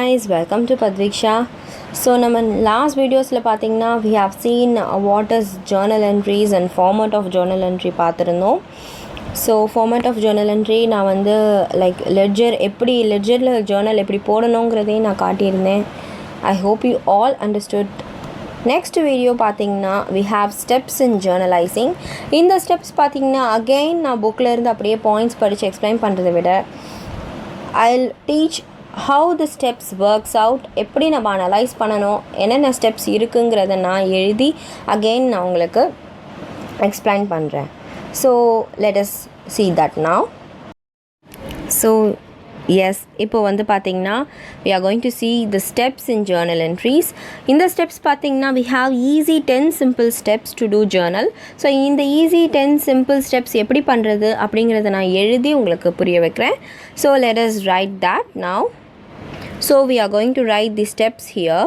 guys, welcome to Padviksha. So நம்ம last videosல பார்த்தீங்கன்னா we have seen what is journal entries and format of journal entry பார்த்திருந்தோம். So format of journal entry நான் வந்து like ledgerல journal எப்படி போடணும்ங்கறதை நான் காட்டியிருந்தேன். I hope you all understood. Next video பார்த்தீங்கன்னா we have steps in journalizing. இந்த steps பார்த்தீங்கன்னா again நான் bookல இருந்து அப்படியே points படிச்சு explain பண்றதை விட I'll teach how the steps works out, எப்படி நம்ம அனலைஸ் பண்ணணும், என்னென்ன ஸ்டெப்ஸ் இருக்குங்கிறத நான் எழுதி again நான் உங்களுக்கு explain பண்ணுறேன். So let us see that now. So yes, இப்போ வந்து பார்த்தீங்கன்னா we are going to see the steps in journal entries. இந்த steps பார்த்தீங்கன்னா we have easy 10 simple steps to do journal. So இந்த easy 10 simple steps எப்படி பண்ணுறது அப்படிங்கிறத நான் எழுதி உங்களுக்கு புரிய வைக்கிறேன். So let us write that now. So we are going to write the steps here.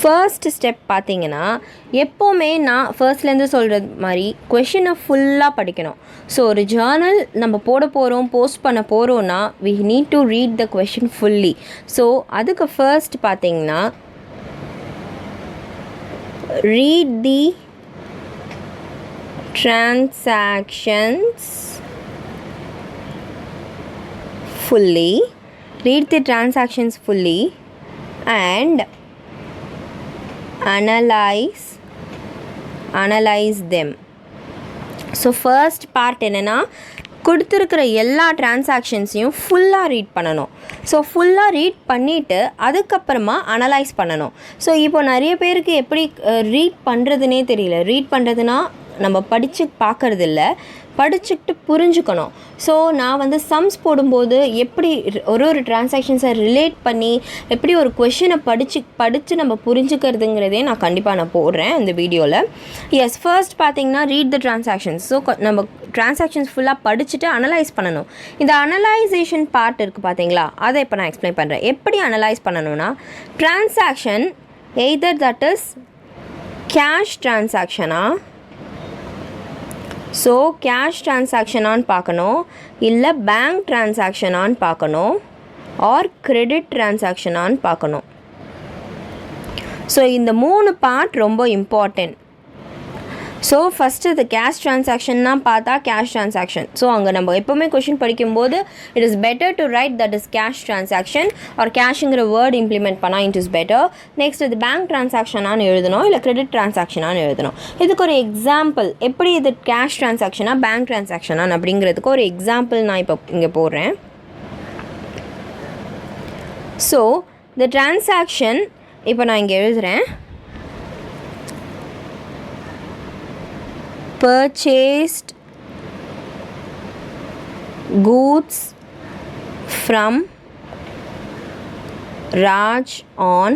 First step பார்த்தீங்கன்னா எப்போவுமே நான் ஃபர்ஸ்ட்லேருந்து சொல்கிறது மாதிரி கொஷினை ஃபுல்லாக படிக்கணும். ஸோ ஒரு ஜேர்னல் நம்ம போட போகிறோம், போஸ்ட் பண்ண போகிறோன்னா we need to read the question fully. So அதுக்கு ஃபர்ஸ்ட் பார்த்தீங்கன்னா read the transactions fully, read the transactions fully and analyze them. So first part என்னன்னா கொடுத்துருக்கிற எல்லா டிரான்சாக்ஷன்ஸையும் ஃபுல்லாக ரீட் பண்ணணும். ஸோ ஃபுல்லாக ரீட் பண்ணிவிட்டு அதுக்கப்புறமா அனலைஸ் பண்ணணும். ஸோ இப்போ நிறைய பேருக்கு எப்படி ரீட் பண்ணுறதுனே தெரியல. ரீட் பண்ணுறதுனா நம்ம படித்து பார்க்குறதில்ல, படிச்சுக்கிட்டு புரிஞ்சுக்கணும். ஸோ நான் வந்து சம்ஸ் போடும்போது எப்படி ஒரு டிரான்சாக்ஷன்ஸை ரிலேட் பண்ணி எப்படி ஒரு கொஷினை படித்து நம்ம புரிஞ்சுக்கிறதுங்கிறதே நான் கண்டிப்பாக போடுறேன் இந்த வீடியோவில். எஸ், ஃபர்ஸ்ட் பார்த்தீங்கன்னா ரீட் த டிரான்சாக்ஷன்ஸ். ஸோ நம்ம டிரான்சாக்ஷன்ஸ் ஃபுல்லாக படிச்சுட்டு அனலைஸ் பண்ணணும். இந்த அனலைசேஷன் பார்ட் இருக்குது பார்த்தீங்களா, அதை இப்போ நான் எக்ஸ்பிளைன் பண்ணுறேன். எப்படி அனலைஸ் பண்ணணும்னா transaction either that is cash டிரான்சாக்ஷனா, ஸோ கேஷ் ட்ரான்சாக்ஷனான்னு பார்க்கணும், இல்லை பேங்க் ட்ரான்சாக்ஷனான்னு பார்க்கணும், ஆர் கிரெடிட் ட்ரான்சாக்ஷனான்னு பார்க்கணும். ஸோ இந்த 3 பார்ட் ரொம்ப இம்பார்ட்டன்ட். ஸோ ஃபஸ்ட்டு இது கேஷ் ட்ரான்சாக்ஷன்னா பார்த்தா கேஷ் ட்ரான்சாக்ஷன். ஸோ அங்கே நம்ம எப்போவுமே கொஷின் படிக்கும்போது it is better to write that is cash transaction or கேஷுங்கிற வேர்ட் இம்ப்ளிமெண்ட் பண்ணால் இட் இஸ் பெட்டர். நெக்ஸ்ட் இது பேங்க் ட்ரான்சாக்ஷனான்னு எழுதணும், இல்லை கிரெடிட் ட்ரான்சாக்ஷனான்னு எழுதணும். இதுக்கு ஒரு எக்ஸாம்பிள், எப்படி இது கேஷ் ட்ரான்சாக்ஷனாக பேங்க் ட்ரான்சாக்ஷனான்னு அப்படிங்கிறதுக்கு ஒரு எக்ஸாம்பிள் நான் இப்போ இங்கே போடுறேன். ஸோ இந்த ட்ரான்சாக்ஷன் இப்போ நான் இங்கே எழுதுகிறேன். Purchased goods from Raj on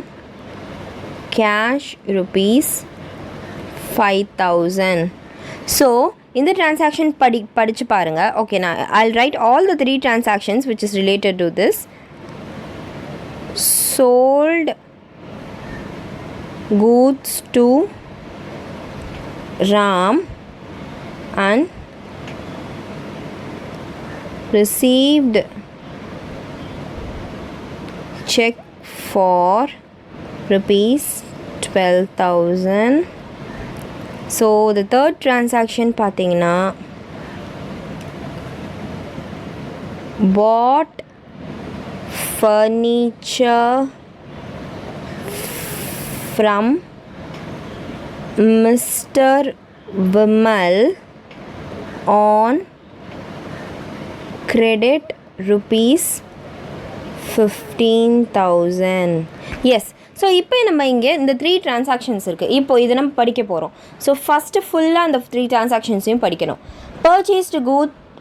cash rupees 5,000. So இந்த transaction படிச்சு பாருங்க. Okay, now I'll write all the 3 transactions which is related to this. Sold goods to Ram and received check for rupees 12,000. So the third transaction பார்த்தீங்கன்னா bought furniture from Mr. Vimal on credit rupees 15,000. Yes, so இப்போ நம்ம இங்கே இந்த 3 transactions இருக்குது. இப்போ இதை நம்ம படிக்க போகிறோம். ஸோ ஃபஸ்ட்டு ஃபுல்லாக அந்த 3 டிரான்சாக்ஷன்ஸையும் படிக்கணும்.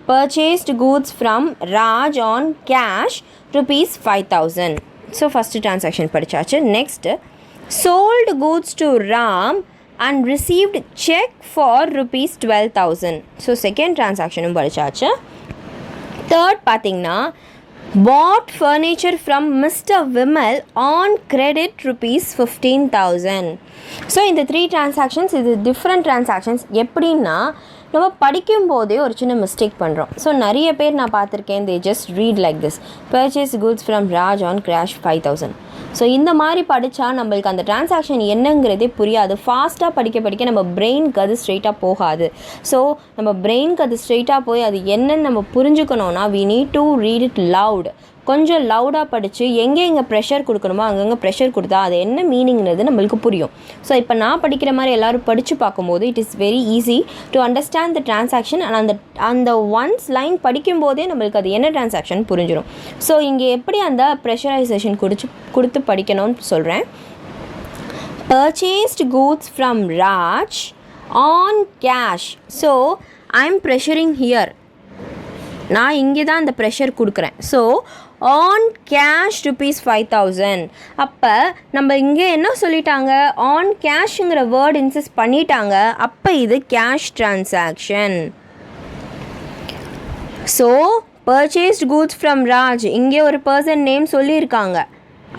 purchased goods from Raj on cash rupees 5,000. So first transaction படித்தாச்சு. Next sold goods to Ram and received check for rupees 12,000. So second transaction படிச்சாச்சு. Third பார்த்தீங்கன்னா bought furniture from Mr. Vimal on credit rupees 15,000. So இந்த 3 transactions இது different transactions. எப்படின்னா நம்ம படிக்கும் போதே ஒரு சின்ன மிஸ்டேக் பண்ணுறோம். ஸோ நிறைய பேர் நான் பார்த்துருக்கேன், they just read like this, purchase goods from Raj on cash 5,000. So இந்த மாதிரி படித்தா நம்மளுக்கு அந்த டிரான்சாக்ஷன் என்னங்கிறதே புரியாது. ஃபாஸ்ட்டாக படிக்க நம்ம பிரெயினுக்கு அது ஸ்ட்ரெயிட்டாக போகாது. ஸோ நம்ம பிரெயினுக்கு அது ஸ்ட்ரெயிட்டாக போய் அது என்னன்னு நம்ம புரிஞ்சுக்கணுன்னா we need to read it loud. கொஞ்சம் லவுடாக படித்து எங்கே ப்ரெஷர் கொடுக்கணுமோ அங்கங்கே ப்ரெஷர் கொடுத்தா அது என்ன மீனிங்கிறது நம்மளுக்கு புரியும். ஸோ இப்போ நான் படிக்கிற மாதிரி எல்லோரும் படித்து பார்க்கும்போது it is very easy to understand the transaction. And அந்த ஒன்ஸ் லைன் படிக்கும்போதே நம்மளுக்கு அது என்ன டிரான்சாக்ஷன் புரிஞ்சிடும். ஸோ இங்கே எப்படி அந்த ப்ரெஷரைசேஷன் கொடுத்து படிக்கணும்னு சொல்கிறேன். purchased goods from Raj on cash. So I am pressuring here, நான் இங்கே தான் அந்த ப்ரெஷர் கொடுக்குறேன். So on cash ₹5,000. அப்போ நம்ம இங்கே என்ன சொல்லிட்டாங்க, ஆன் கேஷுங்கிற வேர்ட் இன்சிஸ்ட் பண்ணிட்டாங்க. அப்போ இது cash transaction. So purchased goods from Raj, இங்கே ஒரு பர்சன் நேம் சொல்லியிருக்காங்க,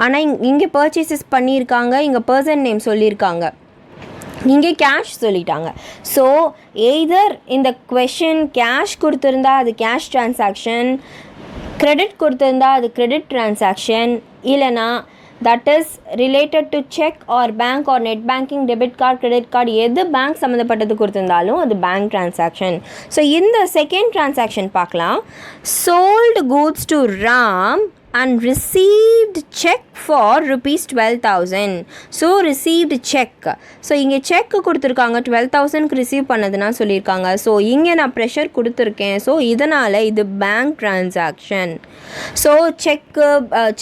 ஆனால் இங்கே பர்ச்சேசஸ் பண்ணியிருக்காங்க, இங்கே பர்சன் நேம் சொல்லியிருக்காங்க, இங்கே கேஷ் சொல்லிட்டாங்க. ஸோ எய்தர் இந்த கொஷின் கேஷ் கொடுத்துருந்தா அது கேஷ் டிரான்சாக்ஷன், கிரெடிட் கொடுத்துருந்தா அது கிரெடிட் டிரான்சாக்ஷன், இல்லைனா that is related to cheque or bank or net banking, debit card, credit card, எது பேங்க் சம்மந்தப்பட்டது கொடுத்துருந்தாலும் அது பேங்க் டிரான்சாக்ஷன். ஸோ இந்த செகண்ட் டிரான்சாக்ஷன் பார்க்கலாம். Sold goods to Ram and received check for ₹12,000. so received check. So இங்கே cheque கொடுத்துருக்காங்க, 12,000க்கு receive பண்ணதுன்னா சொல்லியிருக்காங்க. ஸோ இங்கே நான் ப்ரெஷர் கொடுத்துருக்கேன். ஸோ இதனால் இது பேங்க் டிரான்சாக்ஷன். ஸோ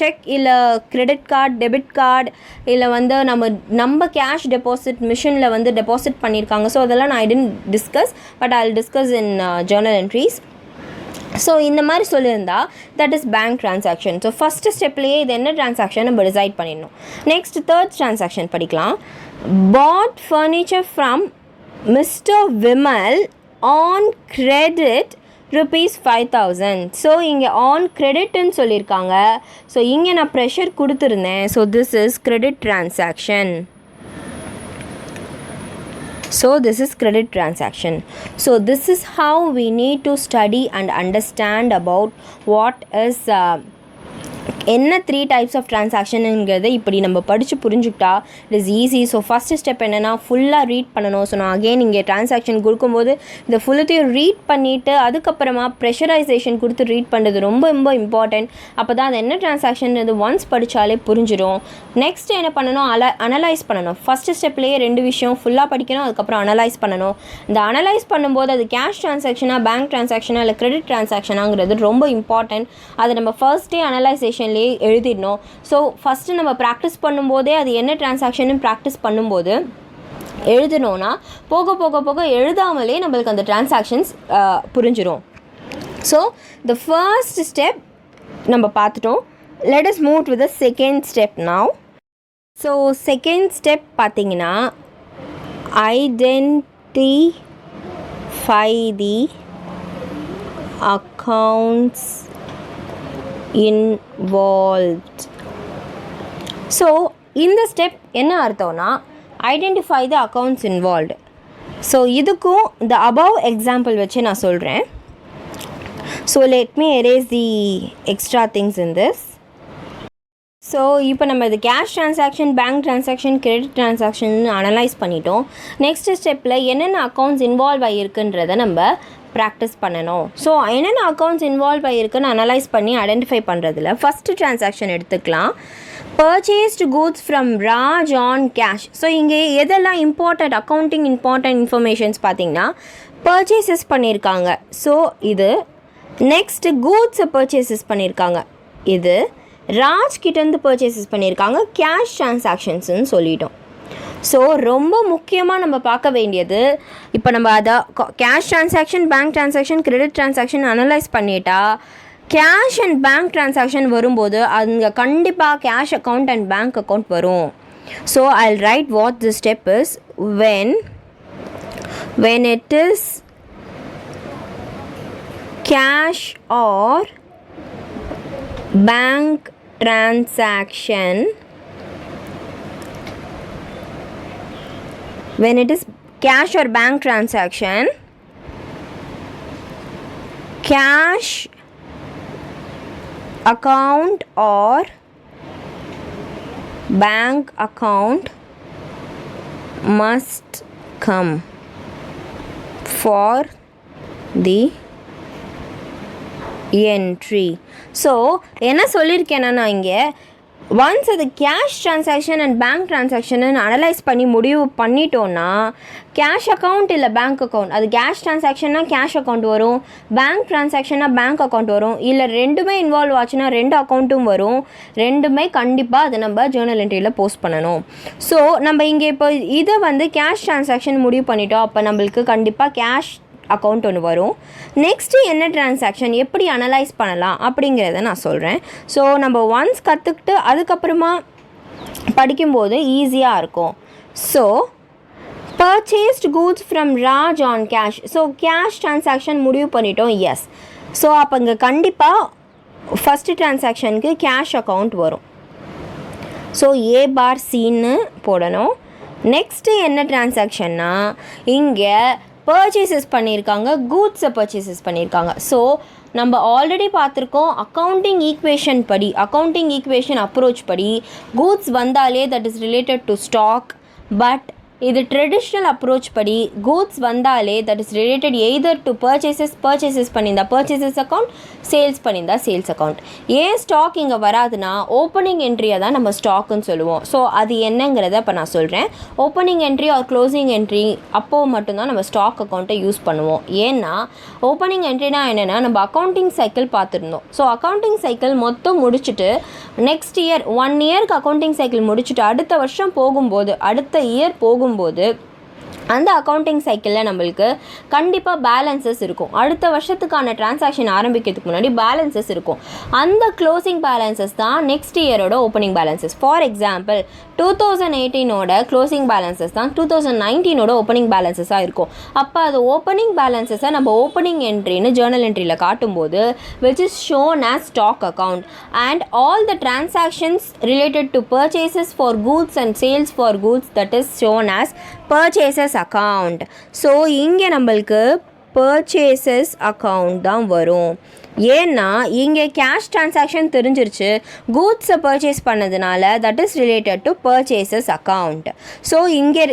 செக் இல்லை கிரெடிட் கார்டு, டெபிட் கார்டு, இல்லை வந்து நம்ம கேஷ் டெபாசிட் மிஷினில் டெபாசிட் பண்ணியிருக்காங்க. ஸோ அதெல்லாம் நான் I didn't discuss, but I will discuss in journal entries. So இந்த மாதிரி சொல்லியிருந்தா that is bank transaction. So first ஸ்டெப்லேயே இது என்ன டிரான்சாக்ஷன் நம்ம டிசைட் பண்ணிடணும். நெக்ஸ்ட் தேர்ட் டிரான்சாக்ஷன் படிக்கலாம். Bought furniture from mister Vimal on credit ₹5,000. So இங்கே ஆன் கிரெடிட்னு சொல்லியிருக்காங்க. ஸோ இங்கே நான் ப்ரெஷர் கொடுத்துருந்தேன். So this is credit transaction. So this is credit transaction. So this is how we need to study and understand about what is என்ன 3 types of transaction-ங்கிறத இப்படி நம்ம படித்து புரிஞ்சுக்கிட்டா it is easy. So first step என்னென்னா ஃபுல்லாக read பண்ணணும். So நான் again இங்கே டிரான்சாக்ஷன் கொடுக்கும்போது இந்த ஃபுல்லத்தையும் ரீட் பண்ணிவிட்டு அதுக்கப்புறமா ப்ரெஷரைசேஷன் கொடுத்து ரீட் பண்ணுறது ரொம்ப இம்பார்ட்டன்ட். அப்போ தான் அது என்ன டிரான்சாக்ஷன் ஒன்ஸ் படித்தாலே புரிஞ்சிடும். நெக்ஸ்ட் என்ன பண்ணணும், அனலைஸ் பண்ணணும். ஃபஸ்ட்டு ஸ்டெப்லேயே 2 விஷயம் ஃபுல்லாக படிக்கணும், அதுக்கப்புறம் அனலைஸ் பண்ணணும். இந்த அனலைஸ் பண்ணும்போது அது கேஷ் டிரான்சாக்ஷனாக, பேங்க் டிரான்சாக்ஷனாக, இல்லை கிரெடிட் டிரான்சாக்ஷனாங்கிறது ரொம்ப இம்பார்ட்டன்ட். அதை நம்ம ஃபர்ஸ்டே அனலைசேஷன் எழுதிடணும். ஸோ ஃபஸ்ட்டு நம்ம ப்ராக்டிஸ் பண்ணும்போதே அது என்ன டிரான்சாக்ஷன் ப்ராக்டிஸ் பண்ணும்போது எழுதணும்னா போக எழுதாமலே நம்மளுக்கு அந்த டிரான்சாக்ஷன்ஸ் புரிஞ்சிடும். ஸோ த ஃபர்ஸ்ட் ஸ்டெப் நம்ம பார்த்துட்டோம். Let us move to the second step now. So second step பார்த்தீங்கன்னா identify the accounts involved. So இந்த ஸ்டெப் என்ன அர்த்தம்னா identify the accounts involved. So இதுக்கும் இந்த அபவ் எக்ஸாம்பிள் வச்சு நான் சொல்கிறேன். So let me erase the extra things in this. So இப்போ நம்ம இது cash transaction, bank transaction, credit transaction analyse பண்ணிட்டோம். நெக்ஸ்ட் ஸ்டெப்பில் என்னென்ன அக்கௌண்ட்ஸ் இன்வால்வ் ஆகியிருக்குன்றதை நம்ம ப்ராக்டிஸ் பண்ணணும். ஸோ என்னென்ன அக்கௌண்ட்ஸ் இன்வால்வ் ஆகிருக்குன்னு அனலைஸ் பண்ணி ஐடென்டிஃபை பண்ணுறதுல ஃபஸ்ட்டு டிரான்சாக்ஷன் எடுத்துக்கலாம். Purchased goods from Raj on cash. So இங்கே எதெல்லாம் அக்கௌண்டிங் இம்பார்ட்டன்ட் இன்ஃபர்மேஷன்ஸ் பார்த்தீங்கன்னா பர்ச்சேசஸ் பண்ணியிருக்காங்க. ஸோ இது நெக்ஸ்ட்டு கூட்ஸை பர்ச்சேசஸ் பண்ணியிருக்காங்க. இது ராஜ் கிட்டேருந்து பர்ச்சேசஸ் பண்ணியிருக்காங்க. கேஷ் டிரான்சாக்ஷன்ஸ்னு சொல்லிட்டோம். ஸோ ரொம்ப முக்கியமாக நம்ம பார்க்க வேண்டியது, இப்போ நம்ம அதை cash transaction, bank transaction, credit transaction analyse பண்ணிட்டா கேஷ் அண்ட் பேங்க் டிரான்சாக்ஷன் வரும்போது அங்கே கண்டிப்பாக cash account and bank account வரும். So I will write what the step is when it is cash or bank transaction, when it is cash or bank transaction, cash account or bank account must come for the entry. So என்ன சொல்லியிருக்கேன்னா நான் இங்கே once அது cash transaction and bank ட்ரான்சாக்ஷன்னு analyse பண்ணி முடிவு பண்ணிட்டோன்னா cash account இல்லை பேங்க் அக்கௌண்ட், அது கேஷ் ட்ரான்சாக்ஷன்னா கேஷ் அக்கௌண்ட் வரும், பேங்க் ட்ரான்சாக்ஷன்னா பேங்க் அக்கௌண்ட் வரும், இல்லை ரெண்டுமே இன்வால்வ் ஆச்சுன்னா ரெண்டு அக்கௌண்ட்டும் வரும், ரெண்டுமே கண்டிப்பாக அதை நம்ம ஜேர்னல் என்ட்ரியில் போஸ்ட் பண்ணணும். ஸோ நம்ம இங்கே இப்போ இதை வந்து கேஷ் ட்ரான்சாக்ஷன் முடிவு பண்ணிட்டோம், அப்போ நம்மளுக்கு கண்டிப்பாக கேஷ் அக்கௌண்ட் ஒன்று வரும். நெக்ஸ்ட்டு என்ன ட்ரான்சாக்ஷன் எப்படி அனலைஸ் பண்ணலாம் அப்படிங்கிறத நான் சொல்கிறேன். ஸோ நம்ம ஒன்ஸ் கற்றுக்கிட்டு அதுக்கப்புறமா படிக்கும்போது ஈஸியாக இருக்கும். So purchased goods from Raj on cash. So cash transaction முடிவு பண்ணிட்டோம், எஸ். ஸோ அப்போ இங்கே கண்டிப்பாக ஃபஸ்ட்டு ட்ரான்சாக்ஷனுக்கு கேஷ் அக்கௌண்ட் வரும். ஸோ A/Cன்னு போடணும். நெக்ஸ்ட்டு என்ன ட்ரான்சாக்ஷன்னா இங்கே பர்ச்சேசஸ் பண்ணியிருக்காங்க, கூட்ஸை பர்ச்சேசஸ் பண்ணியிருக்காங்க. ஸோ நம்ம ஆல்ரெடி பார்த்துருக்கோம் அக்கௌண்டிங் ஈக்குவேஷன் படி, அக்கௌண்டிங் ஈக்குவேஷன் அப்ரோச் படி கூட்ஸ் வந்தாலே that is related to stock. But இது ட்ரெடிஷ்னல் அப்ரோச் படி கூட்ஸ் வந்தாலே that is related either to purchases பண்ணியிருந்தா பர்ச்சேசஸ் அக்கௌண்ட், சேல்ஸ் பண்ணியிருந்தா சேல்ஸ் அக்கௌண்ட். ஏன் ஸ்டாக் இங்கே வராதுன்னா ஓப்பனிங் என்ட்ரியை தான் நம்ம ஸ்டாக்குன்னு சொல்லுவோம். ஸோ அது என்னங்கிறத இப்போ நான் சொல்கிறேன். Opening entry R closing entry அப்போது மட்டும்தான் நம்ம ஸ்டாக் அக்கௌண்ட்டை யூஸ் பண்ணுவோம். ஏன்னா ஓப்பனிங் என்ட்ரினா என்னென்னா நம்ம அக்கௌண்டிங் சைக்கிள் பார்த்துருந்தோம். ஸோ அக்கௌண்டிங் சைக்கிள் மொத்தம் முடிச்சுட்டு நெக்ஸ்ட் இயர் 1 இயருக்கு அக்கௌண்டிங் சைக்கிள் முடிச்சுட்டு அடுத்த வருஷம் போகும்போது, அடுத்த இயர் போகும்போது அந்த அக்கௌண்டிங் சைக்கிளில் நம்மளுக்கு கண்டிப்பாக பேலன்சஸ் இருக்கும். அடுத்த வருஷத்துக்கான டிரான்சாக்ஷன் ஆரம்பிக்கிறதுக்கு முன்னாடி பேலன்சஸ் இருக்கும். அந்த க்ளோசிங் பேலன்சஸ் தான் நெக்ஸ்ட் இயரோட ஓப்பனிங் பேலன்சஸ். ஃபார் எக்ஸாம்பிள் 2018ஓட க்ளோசிங் பேலன்சஸ் தான் 2019ஓட ஓப்பனிங் பேலன்சஸாக இருக்கும். அப்போ அது ஓப்பனிங் பேலன்சஸை நம்ம ஓப்பனிங் என்ட்ரின்னு ஜேர்னல் என்ட்ரியில் காட்டும்போது which is shown as stock account and all the transactions related to purchases for goods and sales for goods that is shown as purchases account. So இங்கே நம்மளுக்கு purchases account தான் வரும். ஏன்னா இங்கே cash transaction தெரிஞ்சிருச்சு, கூட்ஸை purchase பண்ணதுனால that is related to purchases account. So இங்கே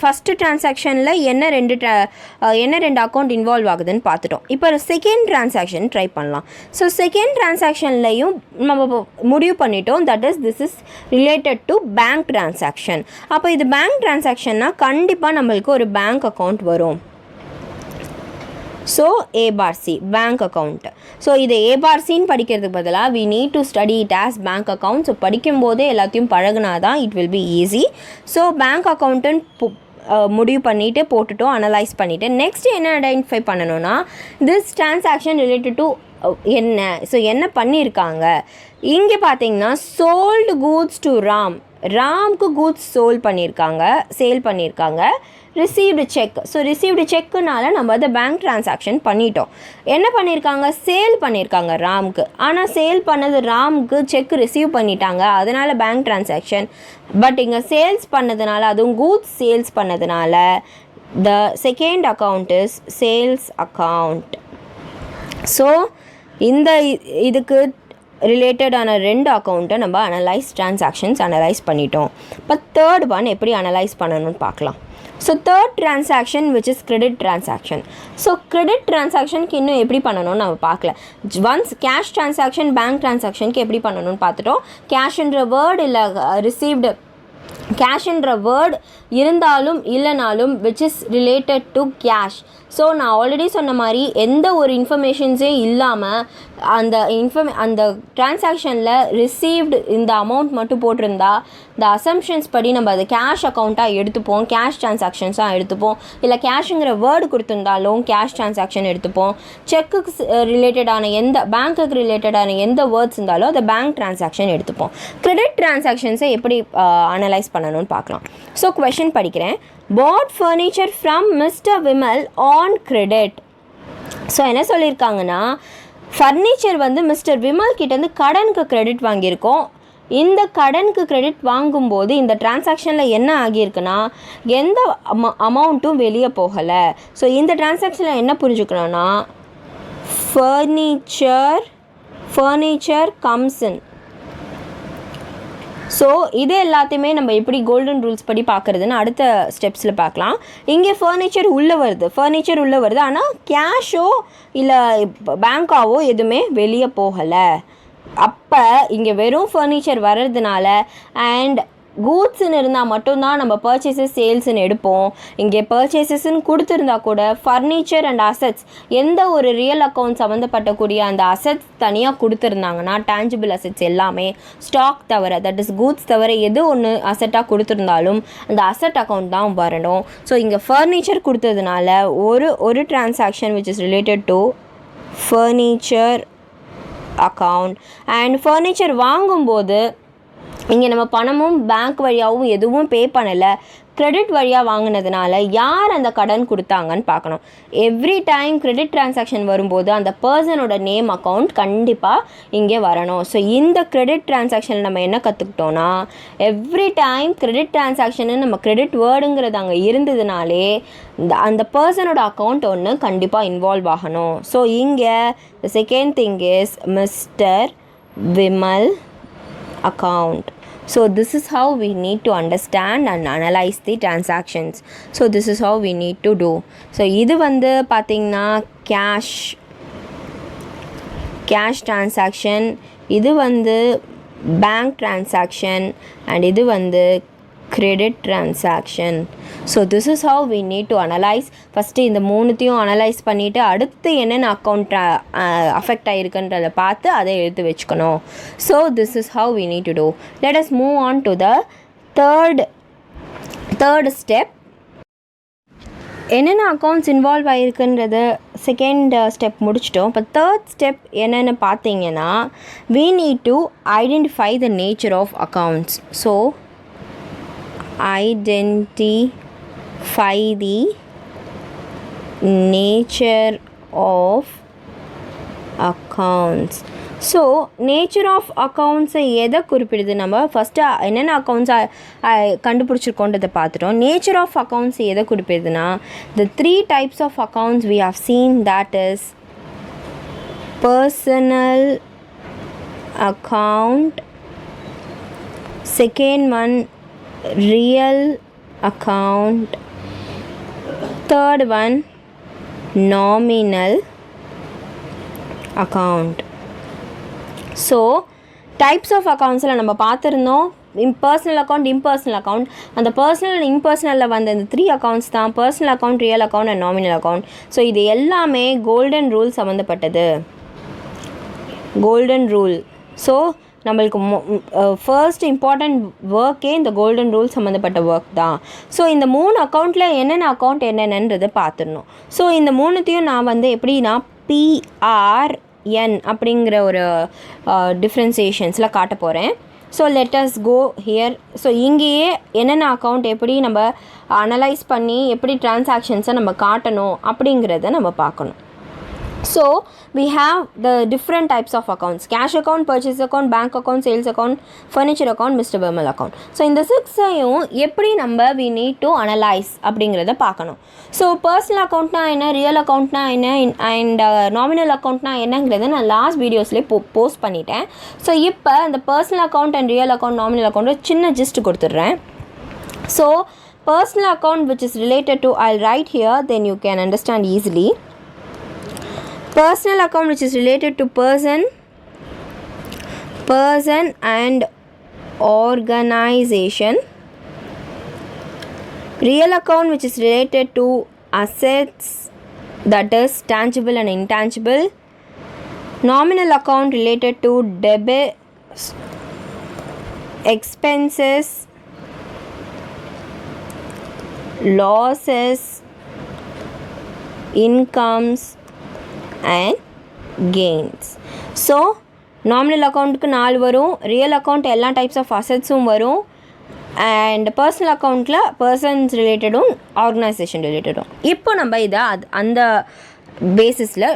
first ட்ரான்சாக்ஷனில் என்ன ரெண்டு அக்கௌண்ட் இன்வால்வ் ஆகுதுன்னு பார்த்துட்டோம். இப்போ செகண்ட் ட்ரான்சாக்ஷன் ட்ரை பண்ணலாம். ஸோ செகண்ட் ட்ரான்சாக்ஷன்லையும் நம்ம முடிவு பண்ணிட்டோம் that is this is related to bank transaction. அப்போ இது பேங்க் ட்ரான்சாக்ஷன்னா கண்டிப்பாக நம்மளுக்கு ஒரு பேங்க் அக்கௌண்ட் வரும். So A/C bank account. So இது A/Cன்னு படிக்கிறதுக்கு பதிலாக we need to study it as bank account. So படிக்கும்போதே எல்லாத்தையும் பழகுனா தான் it will be easy. So bank அக்கௌண்ட்டுன்னு முடிவு பண்ணிவிட்டு போட்டுட்டோம், அனலைஸ் பண்ணிவிட்டு நெக்ஸ்ட் என்ன ஐடென்டிஃபை பண்ணணும்னா திஸ் டிரான்சாக்ஷன் ரிலேட்டட் டு என்ன. ஸோ என்ன பண்ணியிருக்காங்க இங்கே பார்த்தீங்கன்னா சோல்டு கூட்ஸ் டு ராம்க்கு கூட்ஸ் சேல் பண்ணியிருக்காங்க. Received cheque. ஸோ ரிசீவ்டு செக்குனால நம்ம அதை பேங்க் ட்ரான்சாக்ஷன் பண்ணிட்டோம். என்ன பண்ணியிருக்காங்க, சேல் பண்ணியிருக்காங்க ராம்க்கு. ஆனால் சேல் பண்ணது ராம்க்கு செக் ரிசீவ் பண்ணிட்டாங்க, அதனால் பேங்க் ட்ரான்சாக்ஷன். பட் இங்கே சேல்ஸ் பண்ணதுனால, அதுவும் கூட்ஸ் சேல்ஸ் பண்ணதுனால the second account is sales account. So இந்த இதுக்கு ரிலேட்டடான ரெண்டு அக்கௌண்ட்டை நம்ம அனலைஸ் பண்ணிட்டோம். இப்போ தேர்ட் ஒன் எப்படி அனலைஸ் பண்ணணும்னு பார்க்கலாம். So third transaction which is credit transaction. So credit ட்ரான்சாக்ஷனுக்கு இன்னும் எப்படி பண்ணணும்னு நம்ம பார்க்கல. ஒன்ஸ் கேஷ் ட்ரான்சாக்ஷன் பேங்க் ட்ரான்சாக்ஷனுக்கு எப்படி பண்ணணும்னு பார்த்துட்டோம். கேஷ்ன்ற வேர்டு இல்லை ரிசீவ்டு கேஷ்ன்ற வேர்டு இருந்தாலும் இல்லைனாலும் which is related to cash. So நான் ஆல்ரெடி சொன்ன மாதிரி எந்த ஒரு இன்ஃபர்மேஷன்ஸே இல்லாமல் அந்த ட்ரான்சாக்ஷனில் ரிசீவ்டு இந்த அமௌண்ட் மட்டும் போட்டிருந்தா இந்த அசம்ஷன்ஸ் படி நம்ம அதை கேஷ் அக்கௌண்ட்டாக எடுத்துப்போம், கேஷ் ட்ரான்சாக்ஷன்ஸாக எடுத்துப்போம். இல்லை கேஷுங்கிற வேர்டு கொடுத்துருந்தாலும் கேஷ் ட்ரான்சாக்ஷன் எடுத்துப்போம். செக்குக்கு ரிலேட்டடான பேங்க்குக்கு ரிலேட்டடான எந்த வேர்ட்ஸ் இருந்தாலும் அதை பேங்க் ட்ரான்சாக்ஷன் எடுத்துப்போம். கிரெடிட் ட்ரான்சாக்ஷன்ஸை எப்படி அனலைஸ் பண்ணணும்னு பார்க்கலாம். ஸோ கொஷின் படிக்கிறேன். bought furniture from Mr. Vimal on credit. So என்ன சொல்லியிருக்காங்கன்னா ஃபர்னிச்சர் வந்து மிஸ்டர் விமல் கிட்டேருந்து கடனுக்கு கிரெடிட் வாங்கியிருக்கோம். இந்த கடனுக்கு கிரெடிட் வாங்கும்போது இந்த டிரான்சாக்ஷனில் என்ன ஆகியிருக்குன்னா எந்த அமௌண்ட்டும் வெளியே போகலை. ஸோ இந்த டிரான்சாக்ஷனில் என்ன புரிஞ்சுக்கணும்னா furniture comes in. ஸோ இது எல்லாத்தையுமே நம்ம எப்படி கோல்டன் ரூல்ஸ் படி பார்க்குறதுன்னு அடுத்த ஸ்டெப்ஸில் பார்க்கலாம். இங்கே ஃபர்னிச்சர் உள்ளே வருது ஆனால் கேஷோ இல்லை பேங்காவோ எதுவுமே வெளியே போகலை. அப்போ இங்கே வெறும் ஃபர்னிச்சர் வர்றதுனால அண்ட் கூட்ஸ்ன்னு இருந்தால் மட்டும்தான் நம்ம பர்ச்சேசஸ் சேல்ஸ்ன்னு எடுப்போம். இங்கே பர்ச்சேசஸ்ன்னு கொடுத்துருந்தா கூட ஃபர்னிச்சர் அண்ட் அசட்ஸ் எந்த ஒரு ரியல் அக்கௌண்ட் சம்மந்தப்பட்டக்கூடிய அந்த அசட்ஸ் தனியாக கொடுத்துருந்தாங்கன்னா டேஞ்சிபிள் அசட்ஸ் எல்லாமே ஸ்டாக் தவிர தட் இஸ் கூட்ஸ் தவிர எது ஒன்று அசட்டாக கொடுத்துருந்தாலும் அந்த அசட் அக்கௌண்ட் தான் வரணும். ஸோ இங்கே ஃபர்னிச்சர் கொடுத்ததுனால ஒரு transaction which is related to furniture account. And furniture வாங்கும்போது இங்கே நம்ம பணமும் பேங்க் வழியாகவும் எதுவும் பே பண்ணலை, கிரெடிட் வழியாக வாங்கினதுனால யார் அந்த கடன் கொடுத்தாங்கன்னு பார்க்கணும். எவ்ரி டைம் கிரெடிட் டிரான்சாக்ஷன் வரும்போது அந்த பர்சனோட நேம் அக்கௌண்ட் கண்டிப்பாக இங்கே வரணும். ஸோ இந்த கிரெடிட் டிரான்சாக்ஷனில் நம்ம என்ன கற்றுக்கிட்டோன்னா எவ்ரி டைம் கிரெடிட் டிரான்சாக்ஷனு நம்ம கிரெடிட் வேர்டுங்கிறது அங்கே இருந்ததுனாலே அந்த பர்சனோட அக்கௌண்ட் ஒன்று கண்டிப்பாக இன்வால்வ் ஆகணும். ஸோ இங்கே the second thing is Mr. Vimal account. So this is how we need to understand and analyze the transactions. So this is how we need to do. So இது வந்து பார்த்தீங்கன்னா cash transaction, இது வந்து bank transaction and இது வந்து credit transaction. So this is how we need to analyze. First இந்த மூணுத்தையும் analyse பண்ணிவிட்டு அடுத்து என்னென்ன அக்கௌண்ட் அஃபெக்ட் ஆகிருக்குன்றதை பார்த்து அதை எடுத்து வச்சுக்கணும். So this is how we need to do. Let us move on to the third step. என்னென்ன அக்கௌண்ட்ஸ் இன்வால்வ் ஆகிருக்குன்றத செகண்ட் ஸ்டெப் முடிச்சிட்டோம். இப்போ தேர்ட் ஸ்டெப் என்னென்னு பார்த்தீங்கன்னா we need to identify the nature of accounts. So identify the nature of accounts. So nature of அக்கௌண்ட்ஸை எதை குறிப்பிடுது? நம்ம first என்னென்ன அக்கௌண்ட்ஸை கண்டுபிடிச்சிருக்கோன்றதை பார்த்துட்டோம். நேச்சர் ஆஃப் அக்கௌண்ட்ஸ் எதை குறிப்பிடுதுன்னா the 3 types of accounts we have seen, that is personal account, second one real account, third one nominal account. So types of அக்கௌண்ட்ஸில் நம்ம பார்த்துருந்தோம் பர்சனல் அக்கௌண்ட், இம்பர்சனல் அக்கௌண்ட். அந்த பர்சனல் அண்ட் இம்பர்சனலில் வந்த இந்த 3 accounts தான் personal account, real account and nominal account. So இது எல்லாமே கோல்டன் ரூல் சம்மந்தப்பட்டது. Golden rule. ஸோ நம்மளுக்கு ஃபர்ஸ்ட் இம்பார்ட்டண்ட் ஒர்க்கே இந்த கோல்டன் ரூல் சம்மந்தப்பட்ட ஒர்க் தான். ஸோ இந்த 3 அக்கௌண்ட்டில் என்னென்ன அக்கௌண்ட் என்னென்னன்றதை பார்த்துடணும். ஸோ இந்த மூணுத்தையும் நான் வந்து எப்படின்னா PRN அப்படிங்கிற ஒரு டிஃப்ரென்சியேஷன்ஸில் காட்ட போகிறேன். So let us go here. So இங்கேயே என்னென்ன அக்கௌண்ட் எப்படி நம்ம அனலைஸ் பண்ணி எப்படி டிரான்சாக்ஷன்ஸை நம்ம காட்டணும் அப்படிங்கிறத நம்ம பார்க்கணும். So we have the different types of accounts: cash account, purchase account, bank account, sales account, furniture account, Mr. Vimal account. So இந்த 6ஐயும் எப்படி நம்ம we need to analyze அப்படிங்கிறத பார்க்கணும். ஸோ பர்சனல் அக்கௌண்ட்னா என்ன, ரியல் அக்கௌண்ட்னா என்ன அண்ட் நாமினல் அக்கௌண்ட்னா என்னங்கிறத நான் last வீடியோஸ்லேயே post பண்ணிட்டேன். ஸோ இப்போ இந்த personal account and real account, nominal account சின்ன ஜிஸ்ட் கொடுத்துட்றேன். So personal account which is related to, I'll write here then you can understand easily. Personal account which is related to person and organization. Real account which is related to assets, that is tangible and intangible. Nominal account related to debits, expenses, losses, incomes and gains. So nominal அக்கௌண்ட்டுக்கு 4 வரும், real account எல்லா types of அசட்ஸும் வரும், and personal அக்கௌண்ட்டில் persons ரிலேட்டடும் organisation ரிலேட்டடும். இப்போ நம்ம இதை அந்த பேசிஸில்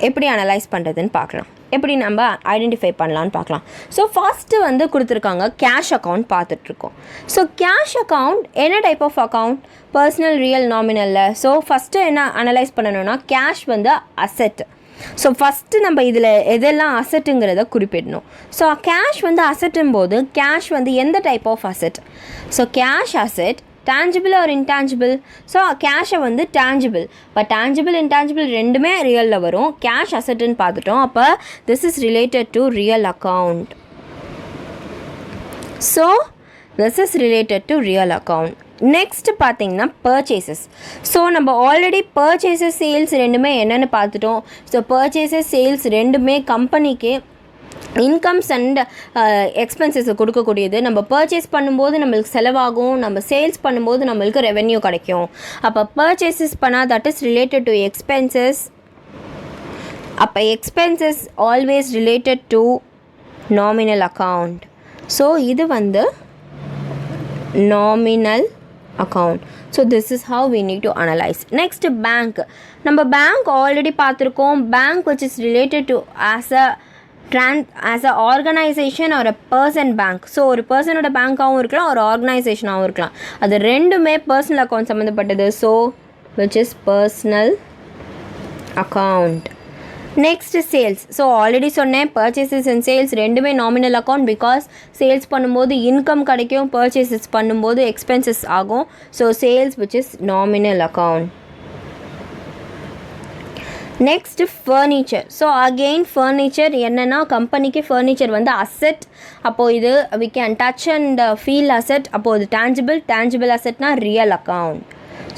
எப்படி அனலைஸ் பண்ணுறதுன்னு பார்க்கலாம், எப்படி நம்ம ஐடென்டிஃபை பண்ணலான்னு பார்க்கலாம். ஸோ ஃபஸ்ட்டு வந்து கொடுத்துருக்காங்க கேஷ் அக்கௌண்ட் பார்த்துட்ருக்கோம். ஸோ கேஷ் அக்கௌண்ட் என்ன type of account? Personal, real, நாமினலில். ஸோ ஃபஸ்ட்டு என்ன அனலைஸ் பண்ணணும்னா கேஷ் வந்து அசெட். ஸோ ஃபஸ்ட்டு நம்ம இதில் எதெல்லாம் அசட்டுங்கிறத குறிப்பிடணும். ஸோ கேஷ் வந்து அசட்டும் போது கேஷ் வந்து எந்த type of asset? So cash asset tangible or intangible? So கேஷை வந்து tangible, இப்போ tangible intangible ரெண்டுமே ரியலில் வரும். கேஷ் அசட்டுன்னு பார்த்துட்டோம். அப்போ this is related to real account. So this is related to real account. Next பார்த்தீங்கன்னா பர்ச்சேசஸ். ஸோ நம்ம ஆல்ரெடி பர்ச்சேசஸ் சேல்ஸ் ரெண்டுமே என்னென்னு பார்த்துட்டோம். ஸோ பர்ச்சேசஸ் சேல்ஸ் ரெண்டுமே கம்பெனிக்கு இன்கம்ஸ் அண்ட் எக்ஸ்பென்சஸை கொடுக்கக்கூடியது. நம்ம பர்ச்சேஸ் பண்ணும்போது நம்மளுக்கு செலவாகும், நம்ம சேல்ஸ் பண்ணும்போது நம்மளுக்கு ரெவென்யூ கிடைக்கும். அப்போ பர்ச்சேசஸ் பண்ணால் that is related to expenses. அப்போ expenses always related to nominal account. So இது வந்து nominal account. So this is how we need to analyze. Next, bank. நம்ம bank already பார்த்துருக்கோம். bank which is related to as a organization or a person bank. So ஒரு பர்சனோட பேங்காகவும் இருக்கலாம், ஒரு ஆர்கனைசேஷனாகவும் இருக்கலாம். அது ரெண்டுமே பர்சனல் அக்கௌண்ட் சம்மந்தப்பட்டது. So which is personal account. Next sales. So already சொன்னேன் பர்ச்சேசஸ் அண்ட் சேல்ஸ் ரெண்டுமே நாமினல் அக்கௌண்ட். பிகாஸ் சேல்ஸ் பண்ணும்போது இன்கம் கிடைக்கும், பர்ச்சேசஸ் பண்ணும்போது எக்ஸ்பென்சஸ் ஆகும். So sales which is nominal account. Next furniture. So again furniture என்னென்னா கம்பெனிக்கு ஃபர்னிச்சர் வந்து அசெட். அப்போது இது we can touch and feel asset. அப்போது இது tangible அசெட்னா real account.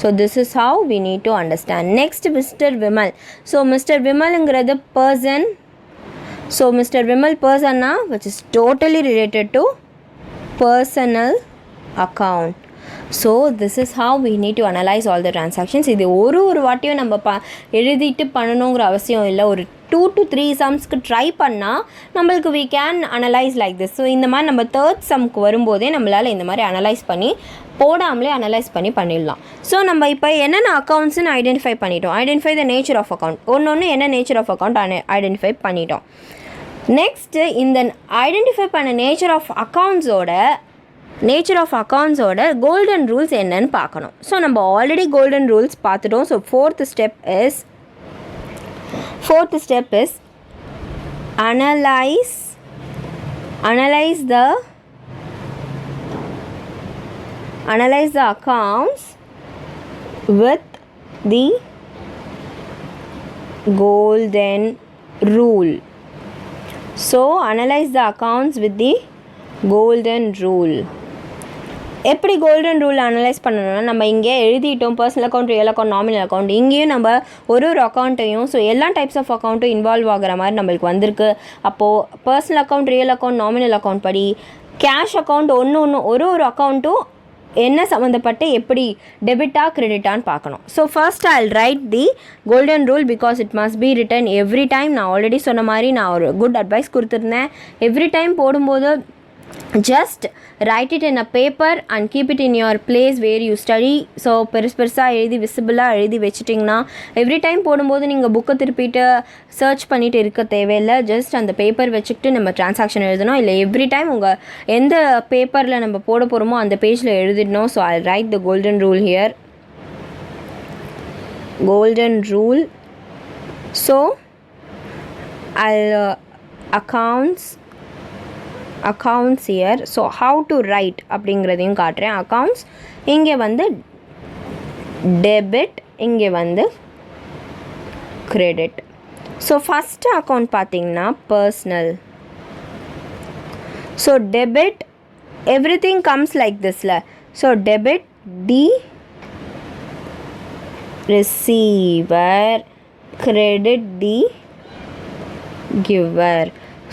So this is how we need to understand. Next, Mr. Vimal. So Mr. Vimalங்கிறது person. So Mr. Vimal person na which is totally related to personal account. So this is how we need to analyze all the transactions. இது ஒரு வாட்டியும் நம்ம எழுதிட்டு பண்ணணுங்கிற அவசியம் இல்லை. ஒரு 2 to 3 சம்ஸ்க்கு try பண்ணால் நம்மளுக்கு we can analyze like this. So இந்த மாதிரி நம்ம தேர்ட் சம்க்கு வரும்போதே நம்மளால் இந்த மாதிரி அனலைஸ் பண்ணி போடாமலே அனலைஸ் பண்ணி பண்ணிடலாம். ஸோ நம்ம இப்போ என்னென்ன அக்கௌண்ட்ஸ்னு ஐடென்டிஃபை பண்ணிட்டோம். Identify the nature of account. ஒன்று என்ன நேச்சர் ஆஃப் அக்கௌண்ட் ஐடென்டிஃபை பண்ணிட்டோம். நெக்ஸ்ட்டு இந்த ஐடென்டிஃபை பண்ண நேச்சர் ஆஃப் அக்கௌண்ட்ஸோட கோல்டன் ரூல்ஸ் என்னன்னு பார்க்கணும். ஸோ நம்ம ஆல்ரெடி கோல்டன் ரூல்ஸ் பார்த்துட்டோம். So fourth step is analyze the accounts with the golden rule. So analyze the accounts with the golden rule. எப்படி golden rule analyse பண்ணணும்னா நம்ம இங்கே எழுதிட்டோம் personal account, real account, nominal account. இங்கேயும் நம்ம ஒரு அக்கௌண்ட்டையும் ஸோ எல்லா டைப்ஸ் ஆஃப் அக்கௌண்ட்டும் இன்வால்வ் ஆகிற மாதிரி நம்மளுக்கு வந்திருக்கு. அப்போது personal account, real account, nominal account படி கேஷ் அக்கௌண்ட் ஒரு அக்கௌண்ட்டும் என்ன சம்மந்தப்பட்டு எப்படி டெபிட்டா கிரெடிட்டான்னு பார்க்கணும். So first I write the golden rule because it must be written every time. நான் ஆல்ரெடி சொன்ன மாதிரி நான் ஒரு குட் அட்வைஸ் கொடுத்துருந்தேன். எவ்ரி டைம் போடும்போது just write it in a paper and keep it in your place where you study. So பெருசாக எழுதி விசிபிளாக எழுதி வச்சுட்டிங்கன்னா எவ்ரி டைம் போடும்போது நீங்கள் புக்கை திருப்பிட்டு சர்ச் பண்ணிவிட்டு இருக்க தேவையில்லை. ஜஸ்ட் அந்த பேப்பர் வச்சுக்கிட்டு நம்ம ட்ரான்சாக்ஷன் எழுதணும். இல்லை எவ்ரி டைம் உங்கள் எந்த பேப்பரில் நம்ம போட போகிறோமோ அந்த பேஜில் எழுதிடணும். So I write the golden rule here. golden rule. So I'll accounts here. So how to write அப்படிங்கிறதையும் காட்டுறேன். accounts இங்கே வந்து டெபிட், இங்கே வந்து கிரெடிட். ஸோ ஃபஸ்ட்டு அக்கௌண்ட் பார்த்தீங்கன்னா personal. So debit everything comes like திஸ்ல. So debit the receiver, credit the giver.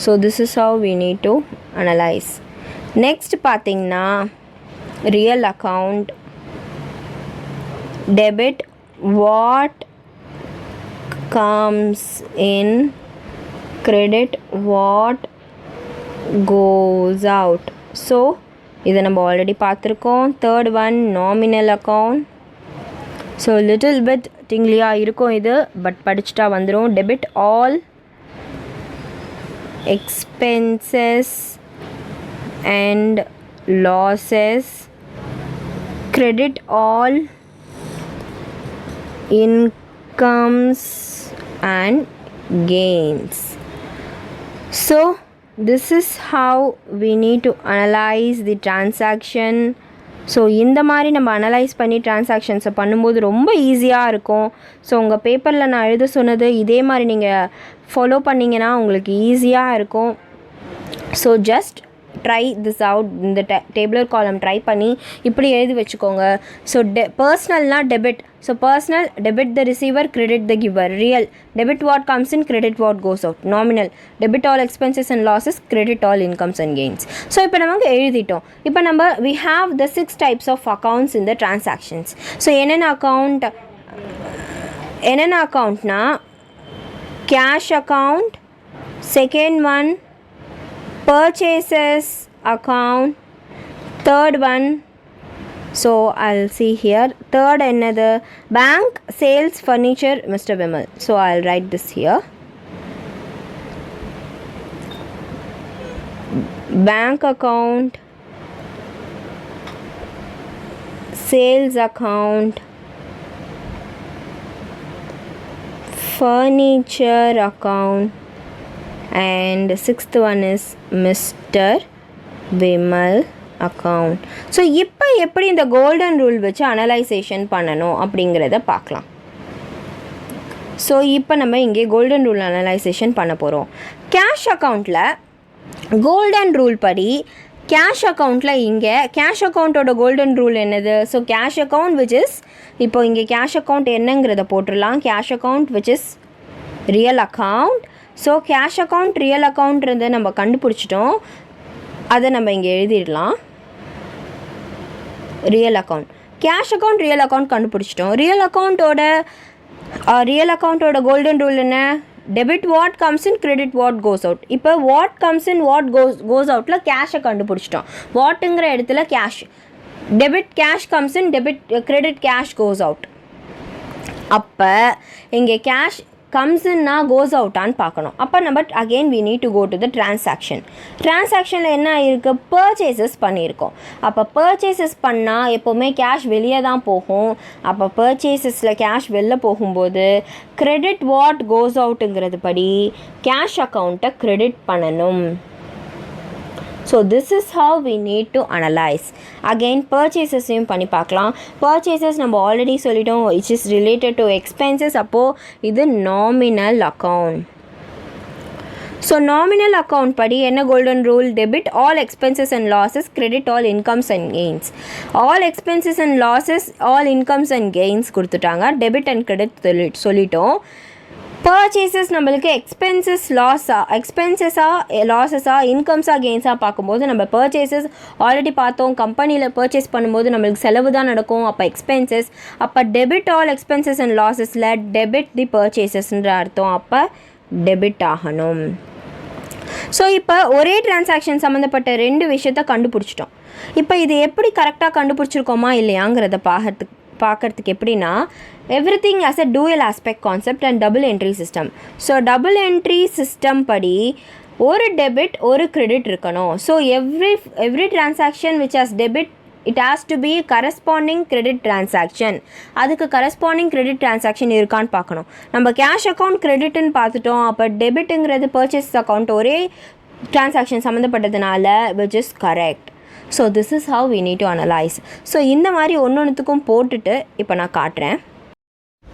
So this is how we need to analyze. Next பார்த்தீங்கன்னா real account, debit what comes in, credit what goes out. So இதை நம்ம already பார்த்துருக்கோம். Third one nominal account. So little bit டிங்லியாக இருக்கும் இது, but படிச்சுட்டா வந்துடும். Debit all expenses and losses, credit all incomes and gains. So this is how we need to analyze the transaction. So இந்த மாதிரி நம்ம அனலைஸ் பண்ணி டிரான்சாக்ஷன்ஸை பண்ணும்போது ரொம்ப ஈஸியாக இருக்கும். ஸோ உங்கள் பேப்பரில் நான் எழுத சொன்னது இதே மாதிரி நீங்கள் ஃபாலோ பண்ணிங்கன்னா உங்களுக்கு ஈஸியாக இருக்கும். So just try this out. இந்த டேபிளர் காலம் ட்ரை பண்ணி இப்படி எழுதி வச்சுக்கோங்க. ஸோ பர்சனல்னால் debit. So personal debit the receiver, credit the giver. Real debit what comes in, credit what goes out. Nominal debit all expenses and losses, credit all incomes and gains. So இப்போ நமக்கு எழுதிட்டோம். இப்போ நம்ம we have the 6 types of accounts in the transactions. So என்னென்ன அக்கௌண்ட்னா cash account, second one purchases account, third one, so I'll see here, third another bank, sales, furniture, Mr. Vimal. So I'll write this here. Bank account, sales account, furniture account, and 6th one is Mr. Vimal account. So இப்போ எப்படி இந்த golden rule வச்சு analysation பண்ணணும் அப்படிங்கிறத பார்க்கலாம். So இப்போ நம்ம இங்கே கோல்டன் ரூல் அனலைசேஷன் பண்ண போகிறோம். கேஷ் அக்கௌண்ட்டில் கோல்டன் ரூல் படி கேஷ் அக்கௌண்ட்டில் இங்கே கேஷ் அக்கௌண்ட்டோட கோல்டன் ரூல் என்னது? So cash account which is, இப்போ இங்கே கேஷ் அக்கௌண்ட் என்னங்கிறத போட்டுடலாம். Cash account which is real account. So cash account real அக்கௌண்ட்றதை நம்ம கண்டுபிடிச்சிட்டோம். அதை நம்ம இங்கே எழுதிடலாம். Real account, cash account real account கண்டுபிடிச்சிட்டோம். ரியல் அக்கௌண்ட்டோட கோல்டன் ரூல் என்ன? Debit what comes in, credit what goes out. இப்போ what comes in what goes அவுட்டில் கேஷை கண்டுபிடிச்சிட்டோம். வாட்டுங்கிற இடத்துல cash, debit cash comes in, debit credit cash goes out. அப்போ இங்கே cash comes in na goes out ஆன்னு பார்க்கணும். அப்போ நம்ம again we need to go to the transaction. டிரான்சாக்ஷனில் என்ன இருக்குது? பர்ச்சேசஸ் பண்ணியிருக்கோம். அப்போ பர்ச்சேசஸ் பண்ணால் எப்போவுமே கேஷ் வெளியே தான் போகும். அப்போ பர்ச்சேசஸில் கேஷ் வெளில போகும்போது கிரெடிட் வாட் கோஸ் அவுட்டுங்கிறது படி கேஷ் அக்கௌண்ட்டை கிரெடிட் பண்ணணும். So this is how we need to analyze. Again purchases பண்ணி பார்க்கலாம். Purchases நம்ம ஆல்ரெடி சொல்லிட்டோம், which is related to expenses. அப்போது இது nominal account. So nominal account படி என்ன golden rule? Debit all expenses and losses, credit all incomes and gains. All expenses and losses, all incomes and gains கொடுத்துட்டாங்க. Debit and credit சொல்லிட்டோம். Purchases நம்மளுக்கு லாஸஸா இன்கம்ஸாக கெயின்ஸாக பார்க்கும்போது நம்ம purchases already பார்த்தோம். கம்பெனியில் purchase பண்ணும்போது நம்மளுக்கு செலவு தான் நடக்கும். அப்போ எக்ஸ்பென்சஸ். அப்போ டெபிட் ஆல் எக்ஸ்பென்சஸ் அண்ட் லாஸஸில் டெபிட் தி பர்ச்சேசஸ்ன்ற அர்த்தம். அப்போ டெபிட் ஆகணும். ஸோ இப்போ ஒரே டிரான்சாக்ஷன் சம்மந்தப்பட்ட 2 விஷயத்த கண்டுபிடிச்சிட்டோம். இப்போ இது எப்படி கரெக்டாக கண்டுபிடிச்சிருக்கோமா இல்லையாங்கிறத பார்க்கறதுக்கு எப்படின்னா everything as a dual aspect concept and double entry system. So double entry system படி ஒரு டெபிட் ஒரு கிரெடிட் இருக்கணும். So every transaction which has debit it has to be corresponding credit transaction. அதுக்கு corresponding credit transaction இருக்கான்னு பார்க்கணும். நம்ம cash account கிரெடிட்னு பார்த்துட்டோம். அப்போ டெபிட்டுங்கிறது பர்ச்சேஸ் அக்கௌண்ட் ஒரே டிரான்சாக்ஷன் சம்மந்தப்பட்டதுனால which is correct. So this is how we need to analyse. So இந்த மாதிரி ஒன்றுத்துக்கும் போட்டுட்டு இப்போ நான் காட்டுறேன்.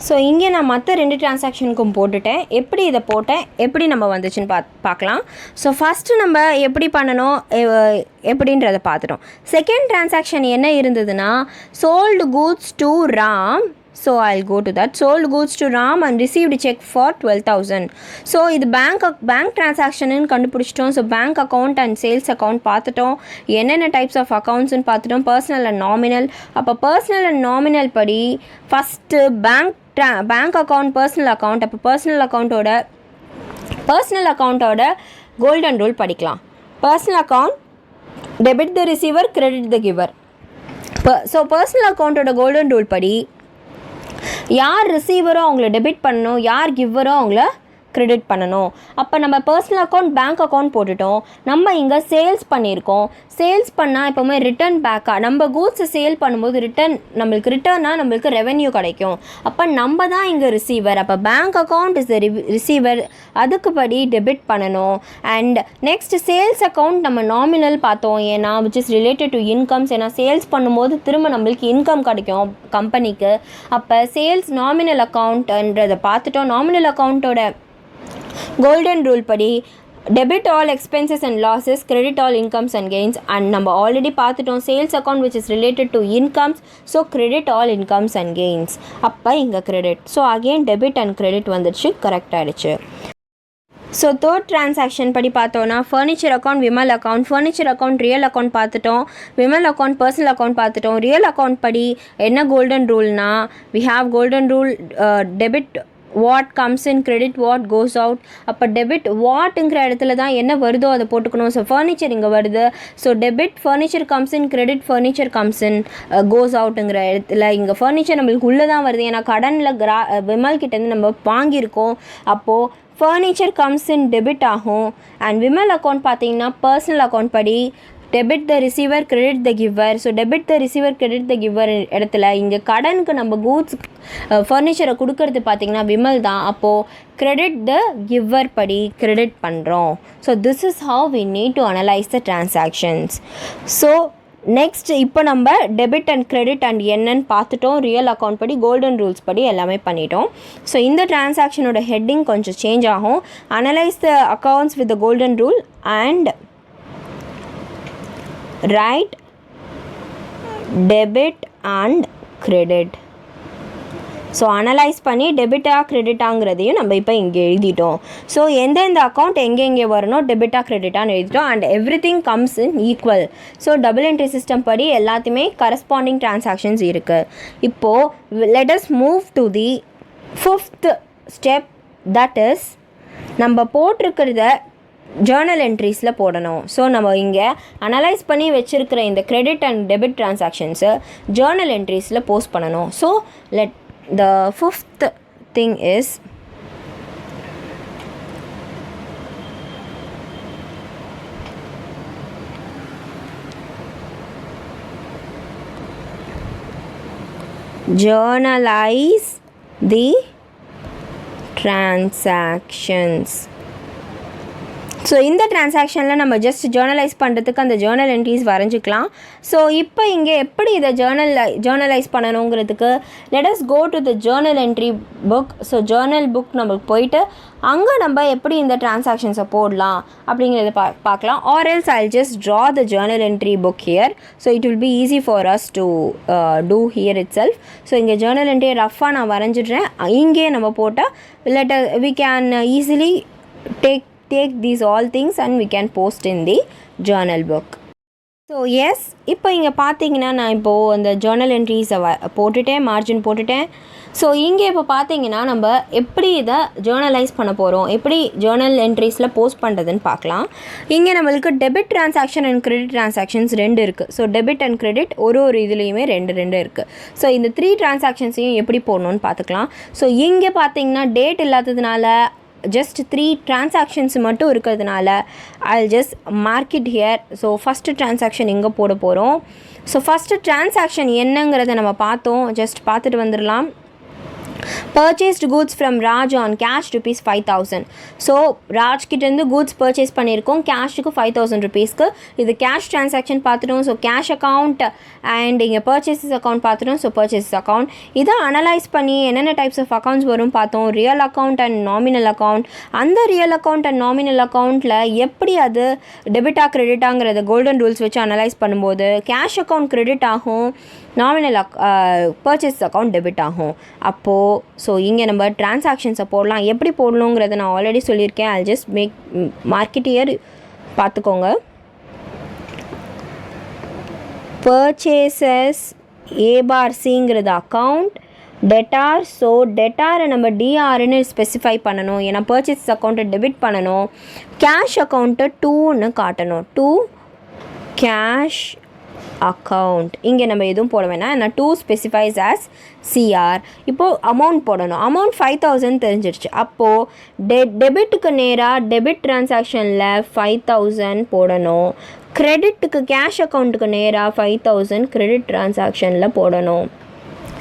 ஸோ இங்கே நான் மற்ற 2 டிரான்சாக்ஷனுக்கும் போட்டுட்டேன். எப்படி இதை போட்டேன், எப்படி நம்ம வந்துச்சுன்னு பார்க்கலாம். ஸோ ஃபஸ்ட்டு நம்ம எப்படி பண்ணணும் எப்படின்றத பார்த்துட்டோம். செகண்ட் டிரான்சாக்ஷன் என்ன இருந்ததுன்னா sold goods to Ram. So I'll go to that. Sold goods to Ram and received a check for 12,000. So இது பேங்க் டிரான்சாக்ஷன்னு கண்டுபிடிச்சிட்டோம். So bank account and sales account பார்த்துட்டோம். என்னென்ன டைப்ஸ் ஆஃப் அக்கௌண்ட்ஸ்ன்னு பார்த்துட்டோம். Personal and nominal. அப்போ personal and nominal படி first bank account personal account. அப்போ பர்சனல் அக்கௌண்ட்டோட கோல்டன் ரூல் படிக்கலாம். Personal account debit the receiver, credit the giver. So personal அக்கௌண்ட்டோட கோல்டன் ரூல் படி யார் ரிசீவரோ அவங்கள டெபிட் பண்ணணும், யார் கிவ்வரோ அவங்கள கிரெடிட் பண்ணணும். அப்போ நம்ம பர்சனல் அக்கௌண்ட் பேங்க் அக்கௌண்ட் போட்டுட்டோம். நம்ம இங்கே சேல்ஸ் பண்ணியிருக்கோம். சேல்ஸ் பண்ணால் எப்போவுமே ரிட்டர்ன் பேக்காக நம்ம கூட்ஸை சேல் பண்ணும்போது ரிட்டர்னாக நம்மளுக்கு ரெவென்யூ கிடைக்கும். அப்போ நம்ம தான் இங்கே ரிசீவர். அப்போ bank account is the receiver. அதுக்குப்படி டெபிட் பண்ணணும். அண்ட் நெக்ஸ்ட் சேல்ஸ் அக்கௌண்ட் நம்ம நாமினல் பார்த்தோம். ஏன்னா which is related to incomes. ஏன்னா சேல்ஸ் பண்ணும்போது திரும்ப நம்மளுக்கு இன்கம் கிடைக்கும் கம்பெனிக்கு. அப்போ சேல்ஸ் நாமினல் அக்கௌண்ட்ன்றதை பார்த்துட்டோம். நாமினல் அக்கௌண்ட்டோட கோல்டன் ரூல் படி debit all expenses and losses, credit all incomes and gains. And நம்ம ஆல்ரெடி பார்த்துட்டோம் sales account which is related to incomes, so credit all incomes and gains. அப்போ இங்கே credit. So again debit and credit வந்துடுச்சு, correct ஆகிடுச்சு. So third transaction படி பார்த்தோன்னா furniture account, Vimal account. Furniture account real account பார்த்துட்டோம். Vimal account personal account பார்த்துட்டோம். Real account படி என்ன கோல்டன் ரூல்னா, we have golden rule, debit what comes in, credit what goes out. அப்போ டெபிட் வாட்ங்கிற இடத்துல தான் என்ன வருதோ அதை போட்டுக்கணும். ஸோ ஃபர்னிச்சர் இங்கே வருது. So debit furniture comes in, credit furniture comes in, goes அவுட்டுங்கிற இடத்துல இங்கே ஃபர்னிச்சர் நம்மளுக்கு உள்ளே தான் வருது. ஏன்னா கடனில் விமல் கிட்டேருந்து நம்ம வாங்கியிருக்கோம். அப்போது ஃபர்னிச்சர் கம்ஸ் இன் டெபிட் ஆகும். அண்ட் விமல் அக்கௌண்ட் பார்த்தீங்கன்னா பர்சனல் அக்கௌண்ட் படி debit the receiver, credit the giver. So debit the receiver, credit the giver இடத்துல இங்கே கடனுக்கு நம்ம கூட்ஸ் ஃபர்னிச்சரை கொடுக்கறது பார்த்திங்கன்னா விமல் தான். அப்போது credit the giver படி credit பண்ணுறோம். So this is how we need to analyze the transactions. So next இப்போ நம்ம டெபிட் அண்ட் கிரெடிட் அண்ட் என்னன்னு பார்த்துட்டோம். ரியல் அக்கௌண்ட் படி கோல்டன் ரூல்ஸ் படி எல்லாமே பண்ணிட்டோம். ஸோ இந்த டிரான்சாக்ஷனோட ஹெட்டிங் கொஞ்சம் சேஞ்ச் ஆகும். Analyse the accounts with the golden rule and write debit and credit. So analyse பண்ணி டெபிட்டா கிரெடிட்டாங்கிறதையும் நம்ம இப்போ இங்கே எழுதிட்டோம். ஸோ எந்தெந்த அக்கௌண்ட் எங்கே வரணும் டெபிட்டா கிரெடிட்டான்னு எழுதிட்டோம். And everything comes in equal. So double entry system படி எல்லாத்தையுமே கரஸ்பாண்டிங் டிரான்சாக்ஷன்ஸ் இருக்குது. இப்போது let us move to the fifth step, that is நம்ம போட்டிருக்கிறத ஜேர்னல் என்ட்ரிஸில் போடணும். ஸோ நம்ம இங்கே அனலைஸ் பண்ணி வச்சுருக்கிற இந்த கிரெடிட் அண்ட் டெபிட் ட்ரான்சாக்ஷன்ஸை ஜேர்னல் என்ட்ரிஸில் போஸ்ட் பண்ணணும். So the fifth thing is journalize the transactions. So இந்த டிரான்சாக்ஷனில் நம்ம ஜஸ்ட் ஜேர்னலைஸ் பண்ணுறதுக்கு அந்த ஜேர்னல் என்ட்ரிஸ் வரைஞ்சிக்கலாம். ஸோ இப்போ இங்கே எப்படி இதை ஜேர்னலைஸ் பண்ணணுங்கிறதுக்கு let us go to the journal entry book. So journal book நம்மளுக்கு போயிட்டு அங்கே நம்ம எப்படி இந்த டிரான்சாக்ஷன்ஸை போடலாம் அப்படிங்கிறத பார்க்கலாம். Or else I just draw the journal entry book here. So it will be easy for us to do here itself. So இங்கே ஜேர்னல் என்ட்ரி ரஃபாக நான் வரைஞ்சிடுறேன். இங்கே நம்ம போட்டால் we can easily take these all things and we can post in the journal book. So yes இப்போ இங்கே பார்த்தீங்கன்னா நான் இப்போது அந்த ஜேர்னல் என்ட்ரிஸை போட்டுட்டேன், மார்ஜின் போட்டுட்டேன். ஸோ இங்கே இப்போ பார்த்தீங்கன்னா நம்ம எப்படி இதை ஜேர்னலைஸ் பண்ண போகிறோம், எப்படி ஜேர்னல் என்ட்ரிஸில் போஸ்ட் பண்ணுறதுன்னு பார்க்கலாம். இங்கே நம்மளுக்கு debit transaction and credit transactions 2 இருக்குது. ஸோ டெபிட் அண்ட் கிரெடிட் ஒரு இதுலேயுமே 2 இருக்குது. ஸோ இந்த 3 ட்ரான்சாக்ஷன்ஸையும் எப்படி போடணுன்னு பார்த்துக்கலாம். ஸோ இங்கே பார்த்தீங்கன்னா டேட் இல்லாததுனால just 3 transactions மட்டும் இருக்கிறதுனால I'll just mark it here. So first transaction இங்கே போட போகிறோம். ஸோ ஃபஸ்ட்டு ட்ரான்சாக்ஷன் என்னங்கிறத நம்ம பார்த்தோம், ஜஸ்ட் பார்த்துட்டு வந்துடலாம். purchased goods from Raj on cash rupees 5,000. So ராஜ்கிட்டேருந்து கூட்ஸ் பர்ச்சேஸ் பண்ணியிருக்கோம் கேஷுக்கு 5,000 rupeesக்கு. இது கேஷ் ட்ரான்சாக்ஷன் பார்த்துட்டோம். ஸோ கேஷ் அக்கௌண்ட் அண்ட் இங்கே பர்ச்சேசஸ் அக்கௌண்ட் பார்த்துட்டோம். ஸோ பர்ச்சேசஸ் அக்கௌண்ட் இதை அனலைஸ் பண்ணி என்னென்ன டைப்ஸ் ஆஃப் அக்கௌண்ட்ஸ் வரும் பார்த்தோம். Real account and nominal account. அந்த ரியல் அக்கௌண்ட் அண்ட் நாமினல் அக்கௌண்ட்டில் எப்படி அது டெபிட்டா கிரெடிட்டாங்கிறத கோல்டன் ரூல்ஸ் வச்சு அனலைஸ் பண்ணும்போது கேஷ் அக்கௌண்ட் கிரெடிட் ஆகும், நாமினல் பர்ச்சேஸ் அக்கௌண்ட் டெபிட் ஆகும். அப்போது ஸோ இங்கே நம்ம ட்ரான்சாக்ஷன்ஸை போடலாம். எப்படி போடணுங்கிறத நான் ஆல்ரெடி சொல்லியிருக்கேன். ஐ ஜஸ்ட் மார்க்கெட் இயர் பார்த்துக்கோங்க. பர்ச்சேசஸ் A/Cங்கிறது அக்கௌண்ட், டெட்டார். ஸோ டெட்டாரை நம்ம டிஆர்னு ஸ்பெசிஃபை பண்ணணும், ஏன்னா பர்ச்சேஸ் அக்கௌண்ட்டை டெபிட் பண்ணணும். கேஷ் அக்கௌண்ட்டை 2ன்னு காட்டணும். 2 கேஷ் account. இங்கே நம்ம எதுவும் போட வேணாம். நான் 2 specifies as CR. இப்போது அமௌண்ட் போடணும். அமௌண்ட் 5000 தெரிஞ்சிருச்சு. அப்போது டெபிட்டுக்கு நேராக டெபிட் டிரான்சாக்ஷனில் 5000 போடணும். கிரெடிட்டுக்கு கேஷ் அக்கௌண்ட்டுக்கு நேராக 5000 கிரெடிட் டிரான்சாக்ஷனில் போடணும்.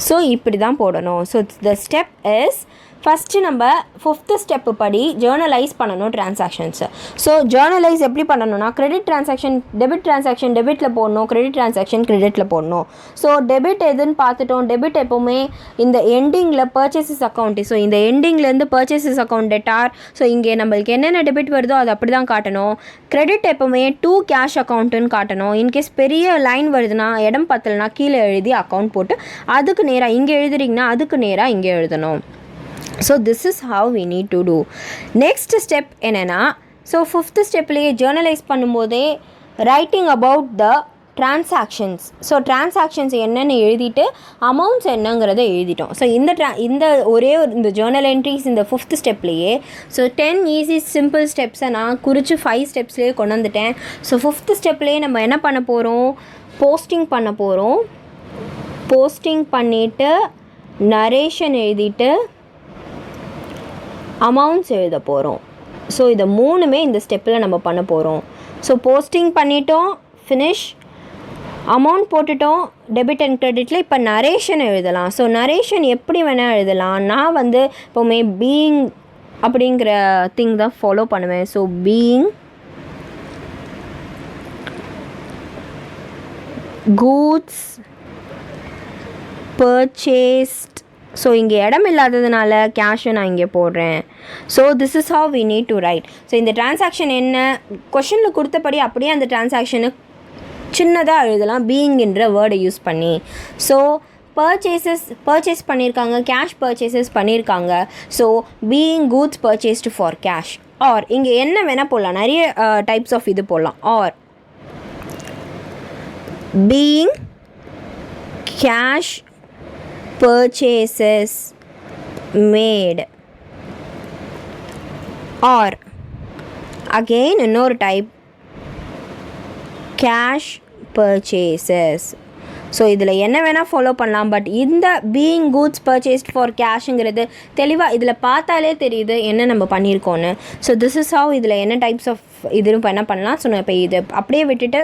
ஸோ இப்படி தான் போடணும். So the step is first நம்ம 5th ஸ்டெப்பு படி ஜேர்னலைஸ் பண்ணணும் ட்ரான்சாக்ஷன்ஸை. ஸோ ஜேர்னலைஸ் எப்படி பண்ணணும்னா டெபிட் டிரான்சாக்ஷன் டெபிட்டில் போடணும், கிரெடிட் டிரான்சாக்ஷன் கிரெடிட்டில் போடணும். ஸோ டெபிட் எதுன்னு பார்த்துட்டோம். டெபிட் எப்போவுமே இந்த எண்டிங்கில் பர்ச்சேசஸ் அக்கௌண்ட். ஸோ இந்த எண்டிங்லேருந்து பர்ச்சேசஸ் அக்கௌண்ட் டெட்டார். ஸோ இங்கே நம்மளுக்கு என்னென்ன டெபிட் வருதோ அது அப்படி தான் காட்டணும். கிரெடிட் எப்போவுமே to கேஷ் அக்கௌண்ட்டுன்னு காட்டணும். இன்கேஸ் பெரிய லைன் வருதுன்னா இடம் பத்தலைனா கீழே எழுதி அக்கௌண்ட் போட்டு அதுக்கு நேராக இங்கே எழுதுறீங்கன்னா அதுக்கு நேராக இங்கே எழுதணும். So this is how we need to do. Next step என்னன்னா, ஸோ 5th ஸ்டெப்லேயே ஜேர்னலைஸ் பண்ணும்போதே writing about the transactions. So transactions என்னென்னு எழுதிட்டு அமௌண்ட்ஸ் என்னங்கிறத எழுதிட்டோம். ஸோ இந்த இந்த ஜேர்னல் என்ட்ரிஸ் இந்த 5th ஸ்டெப்லேயே ஸோ 10 ஈஸி சிம்பிள் ஸ்டெப்ஸை நான் குறித்து 5 ஸ்டெப்ஸ்லேயே கொண்டு வந்துட்டேன். ஸோ 5th ஸ்டெப்லேயே நம்ம என்ன பண்ண போகிறோம், போஸ்டிங் பண்ண போகிறோம். போஸ்டிங் பண்ணிவிட்டு நரேஷன் எழுதிட்டு அமௌண்ட்ஸ் எழுத போகிறோம். ஸோ இதை 3மே இந்த ஸ்டெப்பில் நம்ம பண்ண போகிறோம். ஸோ போஸ்டிங் பண்ணிட்டோம், ஃபினிஷ். அமௌண்ட் போட்டுட்டோம் டெபிட் அண்ட் கிரெடிட்டில். இப்போ நரேஷன் எழுதலாம். ஸோ நரேஷன் எப்படி வேணால் எழுதலாம். நான் வந்து இப்போவுமே பீயிங் அப்படிங்கிற திங் தான் ஃபாலோ பண்ணுவேன். So being goods purchased. So இங்கே இடம் இல்லாததுனால கேஷை நான் இங்கே போடுறேன். So this is how we need to write. So இந்த டிரான்சாக்ஷன் என்ன கொஷனில் கொடுத்தபடி அப்படியே அந்த டிரான்சாக்ஷனை சின்னதாக எழுதலாம் பீயிங்கிற வேர்டை யூஸ் பண்ணி. ஸோ பர்ச்சேஸ் பண்ணியிருக்காங்க, கேஷ் பர்ச்சேசஸ் பண்ணியிருக்காங்க. So being goods purchased for cash. Or இங்கே என்ன வேணால் போடலாம், நிறைய டைப்ஸ் ஆஃப் இது போடலாம். Or being cash purchases made. Or again another type, cash purchases. So இதில் என்ன வேணால் ஃபாலோ பண்ணலாம். பட் இந்த பீயிங் கூட்ஸ் பர்ச்சேஸ்ட் ஃபார் கேஷுங்கிறது தெளிவாக இதில் பார்த்தாலே தெரியுது என்ன நம்ம பண்ணியிருக்கோன்னு. ஸோ திஸ் இஸ் ஹவ் இதில் என்ன டைப்ஸ் ஆஃப் இதுவும் என்ன பண்ணலாம். ஸோ நான் இப்போ இது அப்படியே விட்டுட்டு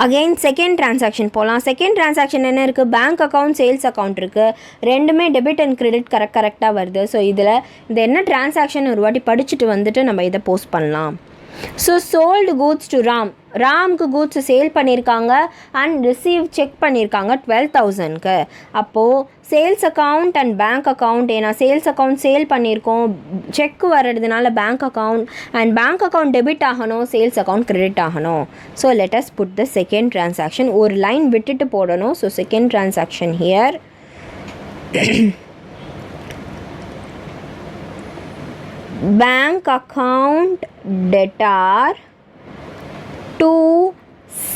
அகெயின் செகண்ட் டிரான்சாக்ஷன் போகலாம். செகண்ட் டிரான்சாக்ஷன் என்ன இருக்குது, பேங்க் அக்கௌண்ட் சேல்ஸ் அக்கௌண்ட் இருக்குது. ரெண்டுமே டெபிட் அண்ட் கிரெடிட் கரெக்டாக வருது. ஸோ இதில் இந்த என்ன டிரான்சாக்ஷன் ஒரு வாட்டி படிச்சுட்டு வந்துட்டு நம்ம இதை போஸ்ட் பண்ணலாம். ஸோ சோல்டு கூட்ஸ் டு ராம்க்கு கூட்ஸ் சேல் பண்ணியிருக்காங்க அண்ட் ரிசீவ் செக் பண்ணியிருக்காங்க 12,000க்கு. அப்போது sales account and bank account, ஏன்னா சேல்ஸ் அக்கௌண்ட் சேல் பண்ணியிருக்கோம், செக் வர்றதுனால bank account and bank account debit ஆகணும், சேல்ஸ் அக்கௌண்ட் கிரெடிட் ஆகணும். So let us put the second transaction. ஒரு லைன் விட்டுட்டு போடணும். So second transaction here bank account debtor to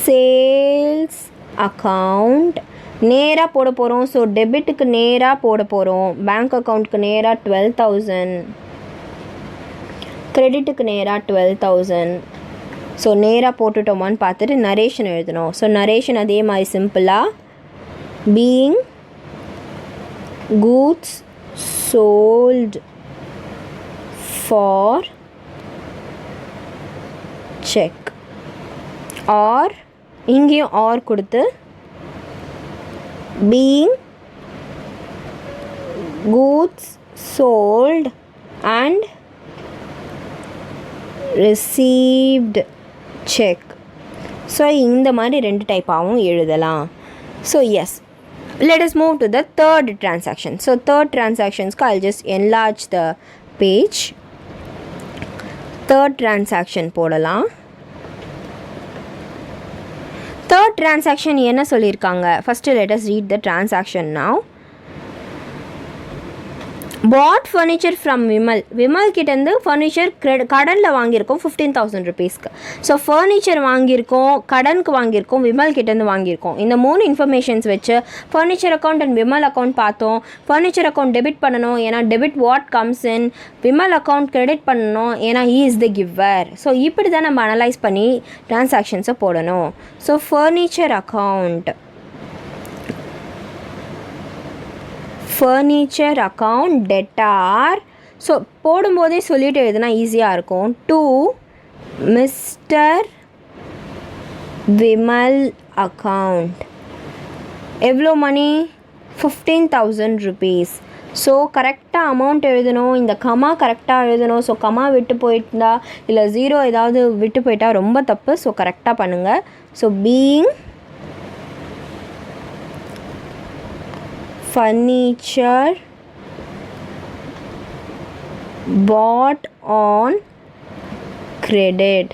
sales account நேராக போட போகிறோம். ஸோ டெபிட்டுக்கு நேராக போட போகிறோம், பேங்க் அக்கௌண்ட்டுக்கு நேராக 12,000, கிரெடிட்டுக்கு நேராக 12,000. ஸோ நேராக போட்டுட்டோமான்னு பார்த்துட்டு நரேஷன் எழுதணும். ஸோ நரேஷன் அதே மாதிரி சிம்பிளாக being goods sold for check. or இங்கேயும் or கொடுத்து being goods sold and received check. So இந்த மாதிரி 2 டைப்பாகவும் எழுதலாம். So yes, let us move to the third transaction. So third transactions I'll just enlarge the page. Third transaction போடலாம். Third transaction என்ன சொல்லியிருக்காங்க, first let us read the transaction now. Bought furniture from Vimal கிட்டேருந்து furniture கடனில் வாங்கியிருக்கோம் 15,000 rupeesக்கு. So furniture வாங்கியிருக்கோம், கடனுக்கு வாங்கியிருக்கோம், விமல் கிட்டேருந்து வாங்கியிருக்கோம். இந்த 3 இன்ஃபர்மேஷன்ஸ் வச்சு furniture account and Vimal account பார்த்தோம். ஃபர்னிச்சர் அக்கௌண்ட் டெபிட் பண்ணணும், ஏன்னா debit what comes in. Vimal account credit பண்ணணும், ஏன்னா he is the giver. So இப்படி தான் நம்ம அனலைஸ் பண்ணி ட்ரான்சாக்ஷன்ஸை போடணும். So furniture account furniture account debtor. So போடும்போதே சொல்லிட்டு எழுதுனா ஈஸியாக இருக்கும். To mister Vimal account. எவ்வளோ மணி? 15,000 rupees. ஸோ கரெக்டாக அமௌண்ட் எழுதணும், இந்த கமா கரெக்டாக எழுதணும். ஸோ கமா விட்டு போயிட்டா இல்லை 0 ஏதாவது விட்டு போயிட்டா ரொம்ப தப்பு. ஸோ கரெக்டாக பண்ணுங்கள். So being furniture bought on credit.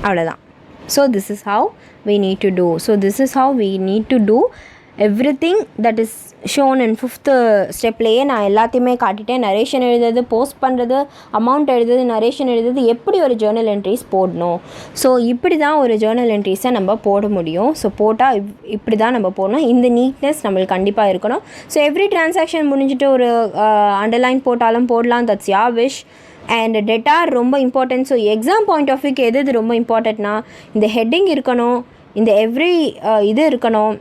அவ்வளோதான். So this is how we need to do. So this is how we need to do everything that is shown in 5th ஸ்டெப்லேயே நான் எல்லாத்தையுமே காட்டிட்டேன். நரேஷன் எழுதுறது, போஸ்ட் பண்ணுறது, amount எழுதுறது, narration எழுதுறது, எப்படி ஒரு Journal entries போடணும். ஸோ இப்படி தான் ஒரு ஜேர்னல் என்ட்ரிஸை நம்ம போட முடியும். ஸோ போட்டால் இப்படி தான் நம்ம போடணும். இந்த நீட்னஸ் நம்மளுக்கு கண்டிப்பாக இருக்கணும். ஸோ எவ்ரி டிரான்சாக்ஷன் முடிஞ்சிட்டு ஒரு அண்டர்லைன் போட்டாலும் போடலாம். That's your wish. And debtor ரொம்ப important. So exam point of வியூக்கு எது ரொம்ப இம்பார்ட்டன்ட்னா இந்த ஹெட்டிங் இருக்கணும், இந்த எவ்ரி இது இருக்கணும்,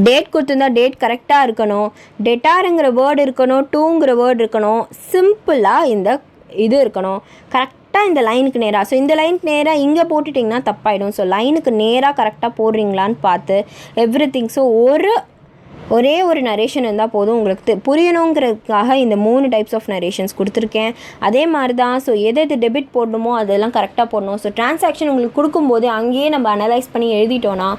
டேட் கொடுத்துருந்தா டேட் கரெக்டாக இருக்கணும், டெட்டாருங்கிற வேர்டு இருக்கணும், டூங்கிற வேர்டு இருக்கணும், சிம்பிளாக இந்த இது இருக்கணும், கரெக்டாக இந்த லைனுக்கு நேராக. ஸோ இந்த லைனுக்கு நேராக இங்கே போட்டுட்டிங்கன்னா தப்பாயிடும். ஸோ லைனுக்கு நேராக கரெக்டாக போடுறீங்களான்னு பார்த்து எவ்ரி திங். ஸோ ஒரே ஒரு நரேஷன் இருந்தால் போதும். உங்களுக்கு புரியணுங்கிறதுக்காக இந்த 3 டைப்ஸ் ஆஃப் நரேஷன்ஸ் கொடுத்துருக்கேன். அதே மாதிரி தான். ஸோ எது டெபிட் போடணுமோ அதெல்லாம் கரெக்டாக போடணும். ஸோ ட்ரான்சாக்ஷன் உங்களுக்கு கொடுக்கும்போது அங்கேயே நம்ம அனலைஸ் பண்ணி எழுதிட்டோன்னா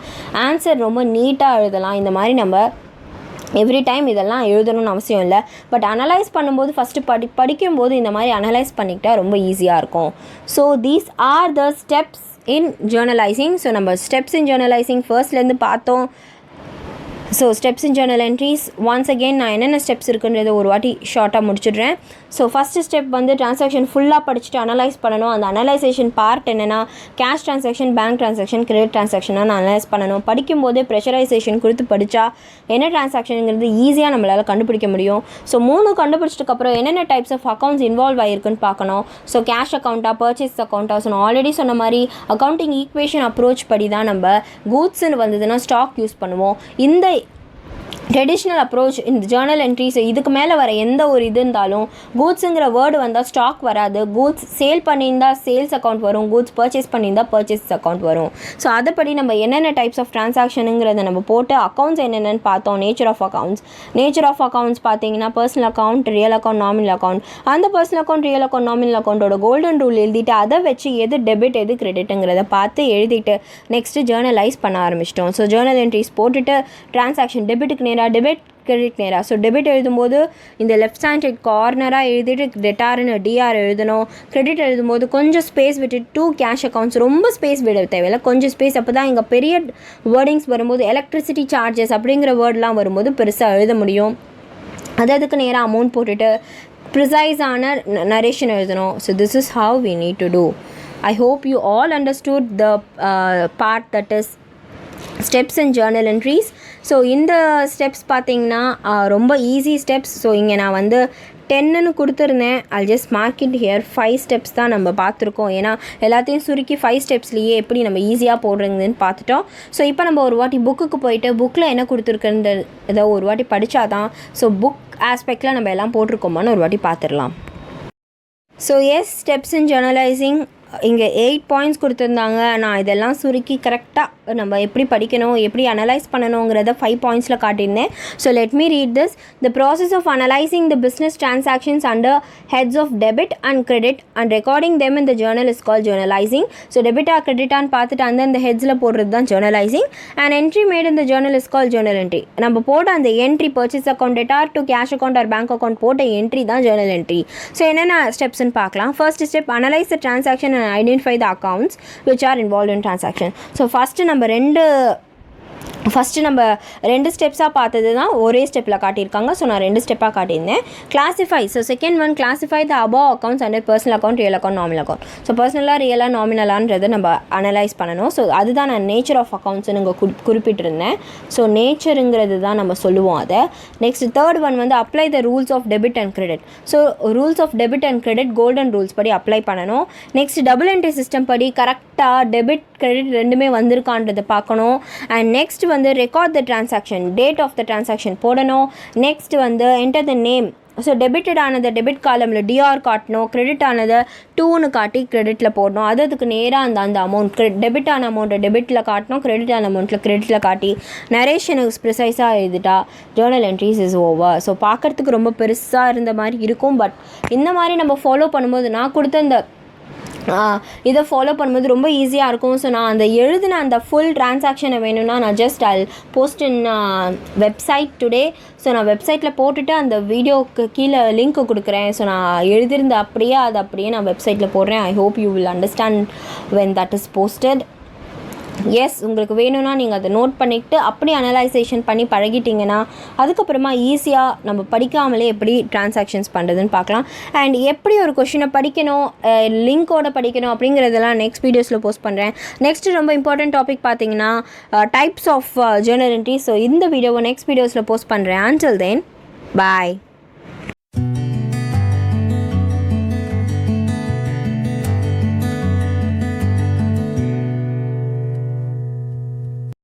ஆன்சர் ரொம்ப நீட்டாக எழுதலாம். இந்த மாதிரி நம்ம எவ்ரி டைம் இதெல்லாம் எழுதணும்னு அவசியம் இல்லை. பட் அனலைஸ் பண்ணும்போது ஃபஸ்ட்டு படிக்கும்போது இந்த மாதிரி அனலைஸ் பண்ணிக்கிட்டால் ரொம்ப ஈஸியாக இருக்கும். So these are the steps in journalising. So நம்ம ஸ்டெப்ஸ் இன் ஜேர்னலைசிங் ஃபர்ஸ்ட்லேருந்து பார்த்தோம். So steps in journal entries once again நான் என்னென்ன ஸ்டெப்ஸ் இருக்குன்றதை ஒரு வாட்டி ஷார்ட்டாக முடிச்சிடுறேன். ஸோ ஃபஸ்ட்டு ஸ்டெப் வந்து ட்ரான்சாக்ஷன் ஃபுல்லாக படிச்சுட்டு அனலைஸ் பண்ணணும். அந்த அனலைசேஷன் பார்ட் என்னென்னா cash transaction, bank transaction, credit ட்ரான்சாக்ஷனாக நான் அனலைஸ் பண்ணணும். படிக்கும்போதே ப்ரெஷரைசேஷன் கொடுத்து படித்தா என்ன ட்ரான்சாக்ஷனுங்கிறது ஈஸியாக நம்மளால் கண்டுபிடிக்க முடியும். ஸோ 3 கண்டுபிடிச்சதுக்கப்புறம் என்னென்ன டைப்ஸ் ஆஃப் அக்கௌண்ட்ஸ் இன்வால்வ் ஆகிருக்குன்னு பார்க்கணும். ஸோ கேஷ் அக்கௌண்ட்டாக, பர்ச்சேஸ் அக்கௌண்ட்டாக. ஸோ நான் ஆல்ரெடி சொன்ன மாதிரி அக்கௌண்டிங் ஈக்குவேஷன் அப்ரோச் படி தான் நம்ம கூட்ஸ்ன்னு வந்ததுன்னா ஸ்டாக் யூஸ் பண்ணுவோம். இந்த ட்ரெடிஷ்னல் அப்ரோச் இந்த ஜேர்னல் என்ட்ரிஸ் இதுக்கு மேலே வர எந்த ஒரு இது இருந்தாலும் கூட்ஸுங்கிற வேர்டு வந்தால் ஸ்டாக் வராது. கூட்ஸ் சேல் பண்ணியிருந்தால் சேல்ஸ் அக்கௌண்ட் வரும், கூட்ஸ் பர்ச்சேஸ் பண்ணியிருந்தால் பர்ச்சேஸ் அக்கௌண்ட் வரும். ஸோ அதுபடி நம்ம என்னென்ன டைப்ஸ் ஆஃப் ட்ரான்சாக்ஷனுங்கிறத நம்ம போட்டு அக்கௌண்ட்ஸ் என்னென்னு பார்த்தோம். நேச்சர் ஆஃப் அக்கௌண்ட்ஸ் பார்த்தீங்கன்னா personal account, real account, nominal account. அந்த personal account, real account, nominal அக்கௌண்ட்டோட கோல்டன் ரூல் எழுதிட்டு அதை வச்சு எது டெபிட் எது கிரெடிட்டுங்கிறத பார்த்து எழுதிட்டு நெக்ஸ்ட்டு ஜேர்னலைஸ் பண்ண ஆரம்பிச்சிட்டோம். ஸோ ஜேர்னல் என்ட்ரிஸ் போட்டுட்டு ட்ரான்சாக்ஷன் டெபிட்டுக்கு நேராக, டெபிட் கிரெடிட் நேராக. ஸோ டெபிட் எழுதும்போது இந்த லெஃப்ட் ஹேண்ட் சைட் கார்னராக எழுதிட்டு டெட்டார்னு டிஆர் எழுதணும். கிரெடிட் எழுதும்போது கொஞ்சம் ஸ்பேஸ் விட்டுட்டு 2 கேஷ் அக்கௌண்ட்ஸ். ரொம்ப ஸ்பேஸ் விட தேவையில்லை, கொஞ்சம் ஸ்பேஸ். அப்போ தான் இங்கே பெரிய வேர்டிங்ஸ் வரும்போது எலக்ட்ரிசிட்டி சார்ஜஸ் அப்படிங்கிற வேர்டெலாம் வரும்போது பெருசாக எழுத முடியும். அதுக்கு நேராக அமௌண்ட் போட்டுட்டு ப்ரிசைஸான நரேஷன் எழுதணும். So this is how we need to do. I hope you all understood the part that is steps and journal entries. So இந்த ஸ்டெப்ஸ் பார்த்திங்கன்னா ரொம்ப ஈஸி ஸ்டெப்ஸ். ஸோ இங்கே நான் வந்து 10ன்னு கொடுத்துருந்தேன். I'll just mark it here. 5 steps தான் நம்ம பார்த்துருக்கோம். ஏன்னா எல்லாத்தையும் சுருக்கி 5 ஸ்டெப்ஸ்லேயே எப்படி நம்ம ஈஸியாக போடுறதுன்னு பார்த்துட்டோம். ஸோ இப்போ நம்ம ஒரு வாட்டி புக்குக்கு போயிட்டு புக்கில் என்ன கொடுத்துருக்குன்ற இதை ஒரு வாட்டி படித்தா தான் ஸோ புக் ஆஸ்பெக்டில் நம்ம எல்லாம் போட்டிருக்கோமான்னு ஒரு வாட்டி பார்த்துடலாம். So yes, steps in journalising இங்கே 8 பாயிண்ட்ஸ் கொடுத்துருந்தாங்க. நான் இதெல்லாம் சுருக்கி கரெக்டாக நம்ம எப்படி படிக்கணும், எப்படி அனலைஸ் பண்ணணுங்கிறத 5 பாயிண்ட்ஸில் காட்டியிருந்தேன். So let me read this. The process of analysing the business transactions under heads of debit and credit and recording them in the journal is call journalising. So டெபிட்டா கிரெடிட்டான்னு பார்த்துட்டு அந்த ஹெட்ஸில் போடுறது தான் journalising. And entry made in the journal is call journal entry. நம்ம போட்ட அந்த entry purchase account, debtor to cash account or bank account போட்ட என்ட்ரி தான் ஜேர்னல் என்ட்ரி. ஸோ என்னென்ன ஸ்டெப்ஸ்ன்னு பார்க்கலாம். First step, analyse the transaction identify the accounts which are involved in transaction. So first நம்ம 2 first நம்ம 2 ஸ்டெப்ஸாக பார்த்தது தான் ஒரே ஸ்டெப்பில் காட்டியிருக்காங்க. ஸோ நான் 2 ஸ்டெப்பாக காட்டியிருந்தேன். Classify. So second one, classify the above accounts under personal account, real account, nominal account. So பர்சனலாக, ரியலாக, நாமினலான்றதை நம்ம அனலைஸ் பண்ணணும். ஸோ அதுதான் நான் நேச்சர் ஆஃப் அக்கௌண்ட்ஸ்னு இங்கே குறிப்பிட்டிருந்தேன். ஸோ நேச்சருங்கிறது தான் நம்ம சொல்லுவோம் அதை. நெக்ஸ்ட் தேர்ட் ஒன் வந்து apply the rules of debit and credit. So rules of debit and credit golden rules படி அப்ளை பண்ணணும். நெக்ஸ்ட் டபுள் என்ட்ரி சிஸ்டம் படி கரெக்டாக டெபிட் கிரெடிட் ரெண்டுமே வந்திருக்கான்றதை பார்க்கணும். அண்ட் நெக்ஸ்ட் வந்து record the transaction, date of the transaction போடணும். Next வந்து enter the name. So debited ஆனதை டெபிட் காலமில் டிஆர் காட்டணும், கிரெடிட் ஆனதை 2ன்னு காட்டி கிரெடிட்டில் போடணும். அதுக்கு நேராக அந்த அமௌண்ட் டெபிட் ஆன அமௌண்ட்டை டெபிட்டில் காட்டணும், கிரெடிட் ஆன அமௌண்ட்டில் கிரெடிட்டில் காட்டி நரேஷனுக்கு ப்ரிசைஸாக எழுதிட்டா journal entries is over. So பார்க்குறதுக்கு ரொம்ப பெருசாக இருந்த மாதிரி இருக்கும். பட் இந்த மாதிரி நம்ம ஃபாலோ பண்ணும்போது நான் கொடுத்த இந்த இதை ஃபாலோ பண்ணும்போது ரொம்ப ஈஸியாக இருக்கும். ஸோ நான் அந்த எழுதின அந்த ஃபுல் டிரான்சாக்ஷனை வேணும்னா நான் just I post in website today. So நான் வெப்சைட்டில் போட்டுட்டு அந்த வீடியோவுக்கு கீழே லிங்க் கொடுக்குறேன். ஸோ நான் எழுதியிருந்த அப்படியே நான் வெப்சைட்டில் போடுறேன். I hope you will understand when that is posted. Yes, உங்களுக்கு வேணும்னா நீங்கள் அதை நோட் பண்ணிக்கிட்டு அப்படி அனலைசேஷன் பண்ணி பழகிட்டிங்கன்னா அதுக்கப்புறமா ஈஸியாக நம்ம படிக்காமலே எப்படி டிரான்சாக்ஷன்ஸ் பண்ணுறதுன்னு பார்க்கலாம். அண்ட் எப்படி ஒரு கொஷினை படிக்கணும், லிங்க்கோடு படிக்கணும் அப்படிங்கிறதெல்லாம் நெக்ஸ்ட் வீடியோஸில் போஸ்ட் பண்ணுறேன். நெக்ஸ்ட்டு ரொம்ப இம்பார்ட்டன்ட் டாபிக் பார்த்தீங்கன்னா types of journal entry. So இந்த வீடியோவை நெக்ஸ்ட் வீடியோஸில் போஸ்ட் பண்ணுறேன். அன்டில் தென், பாய்.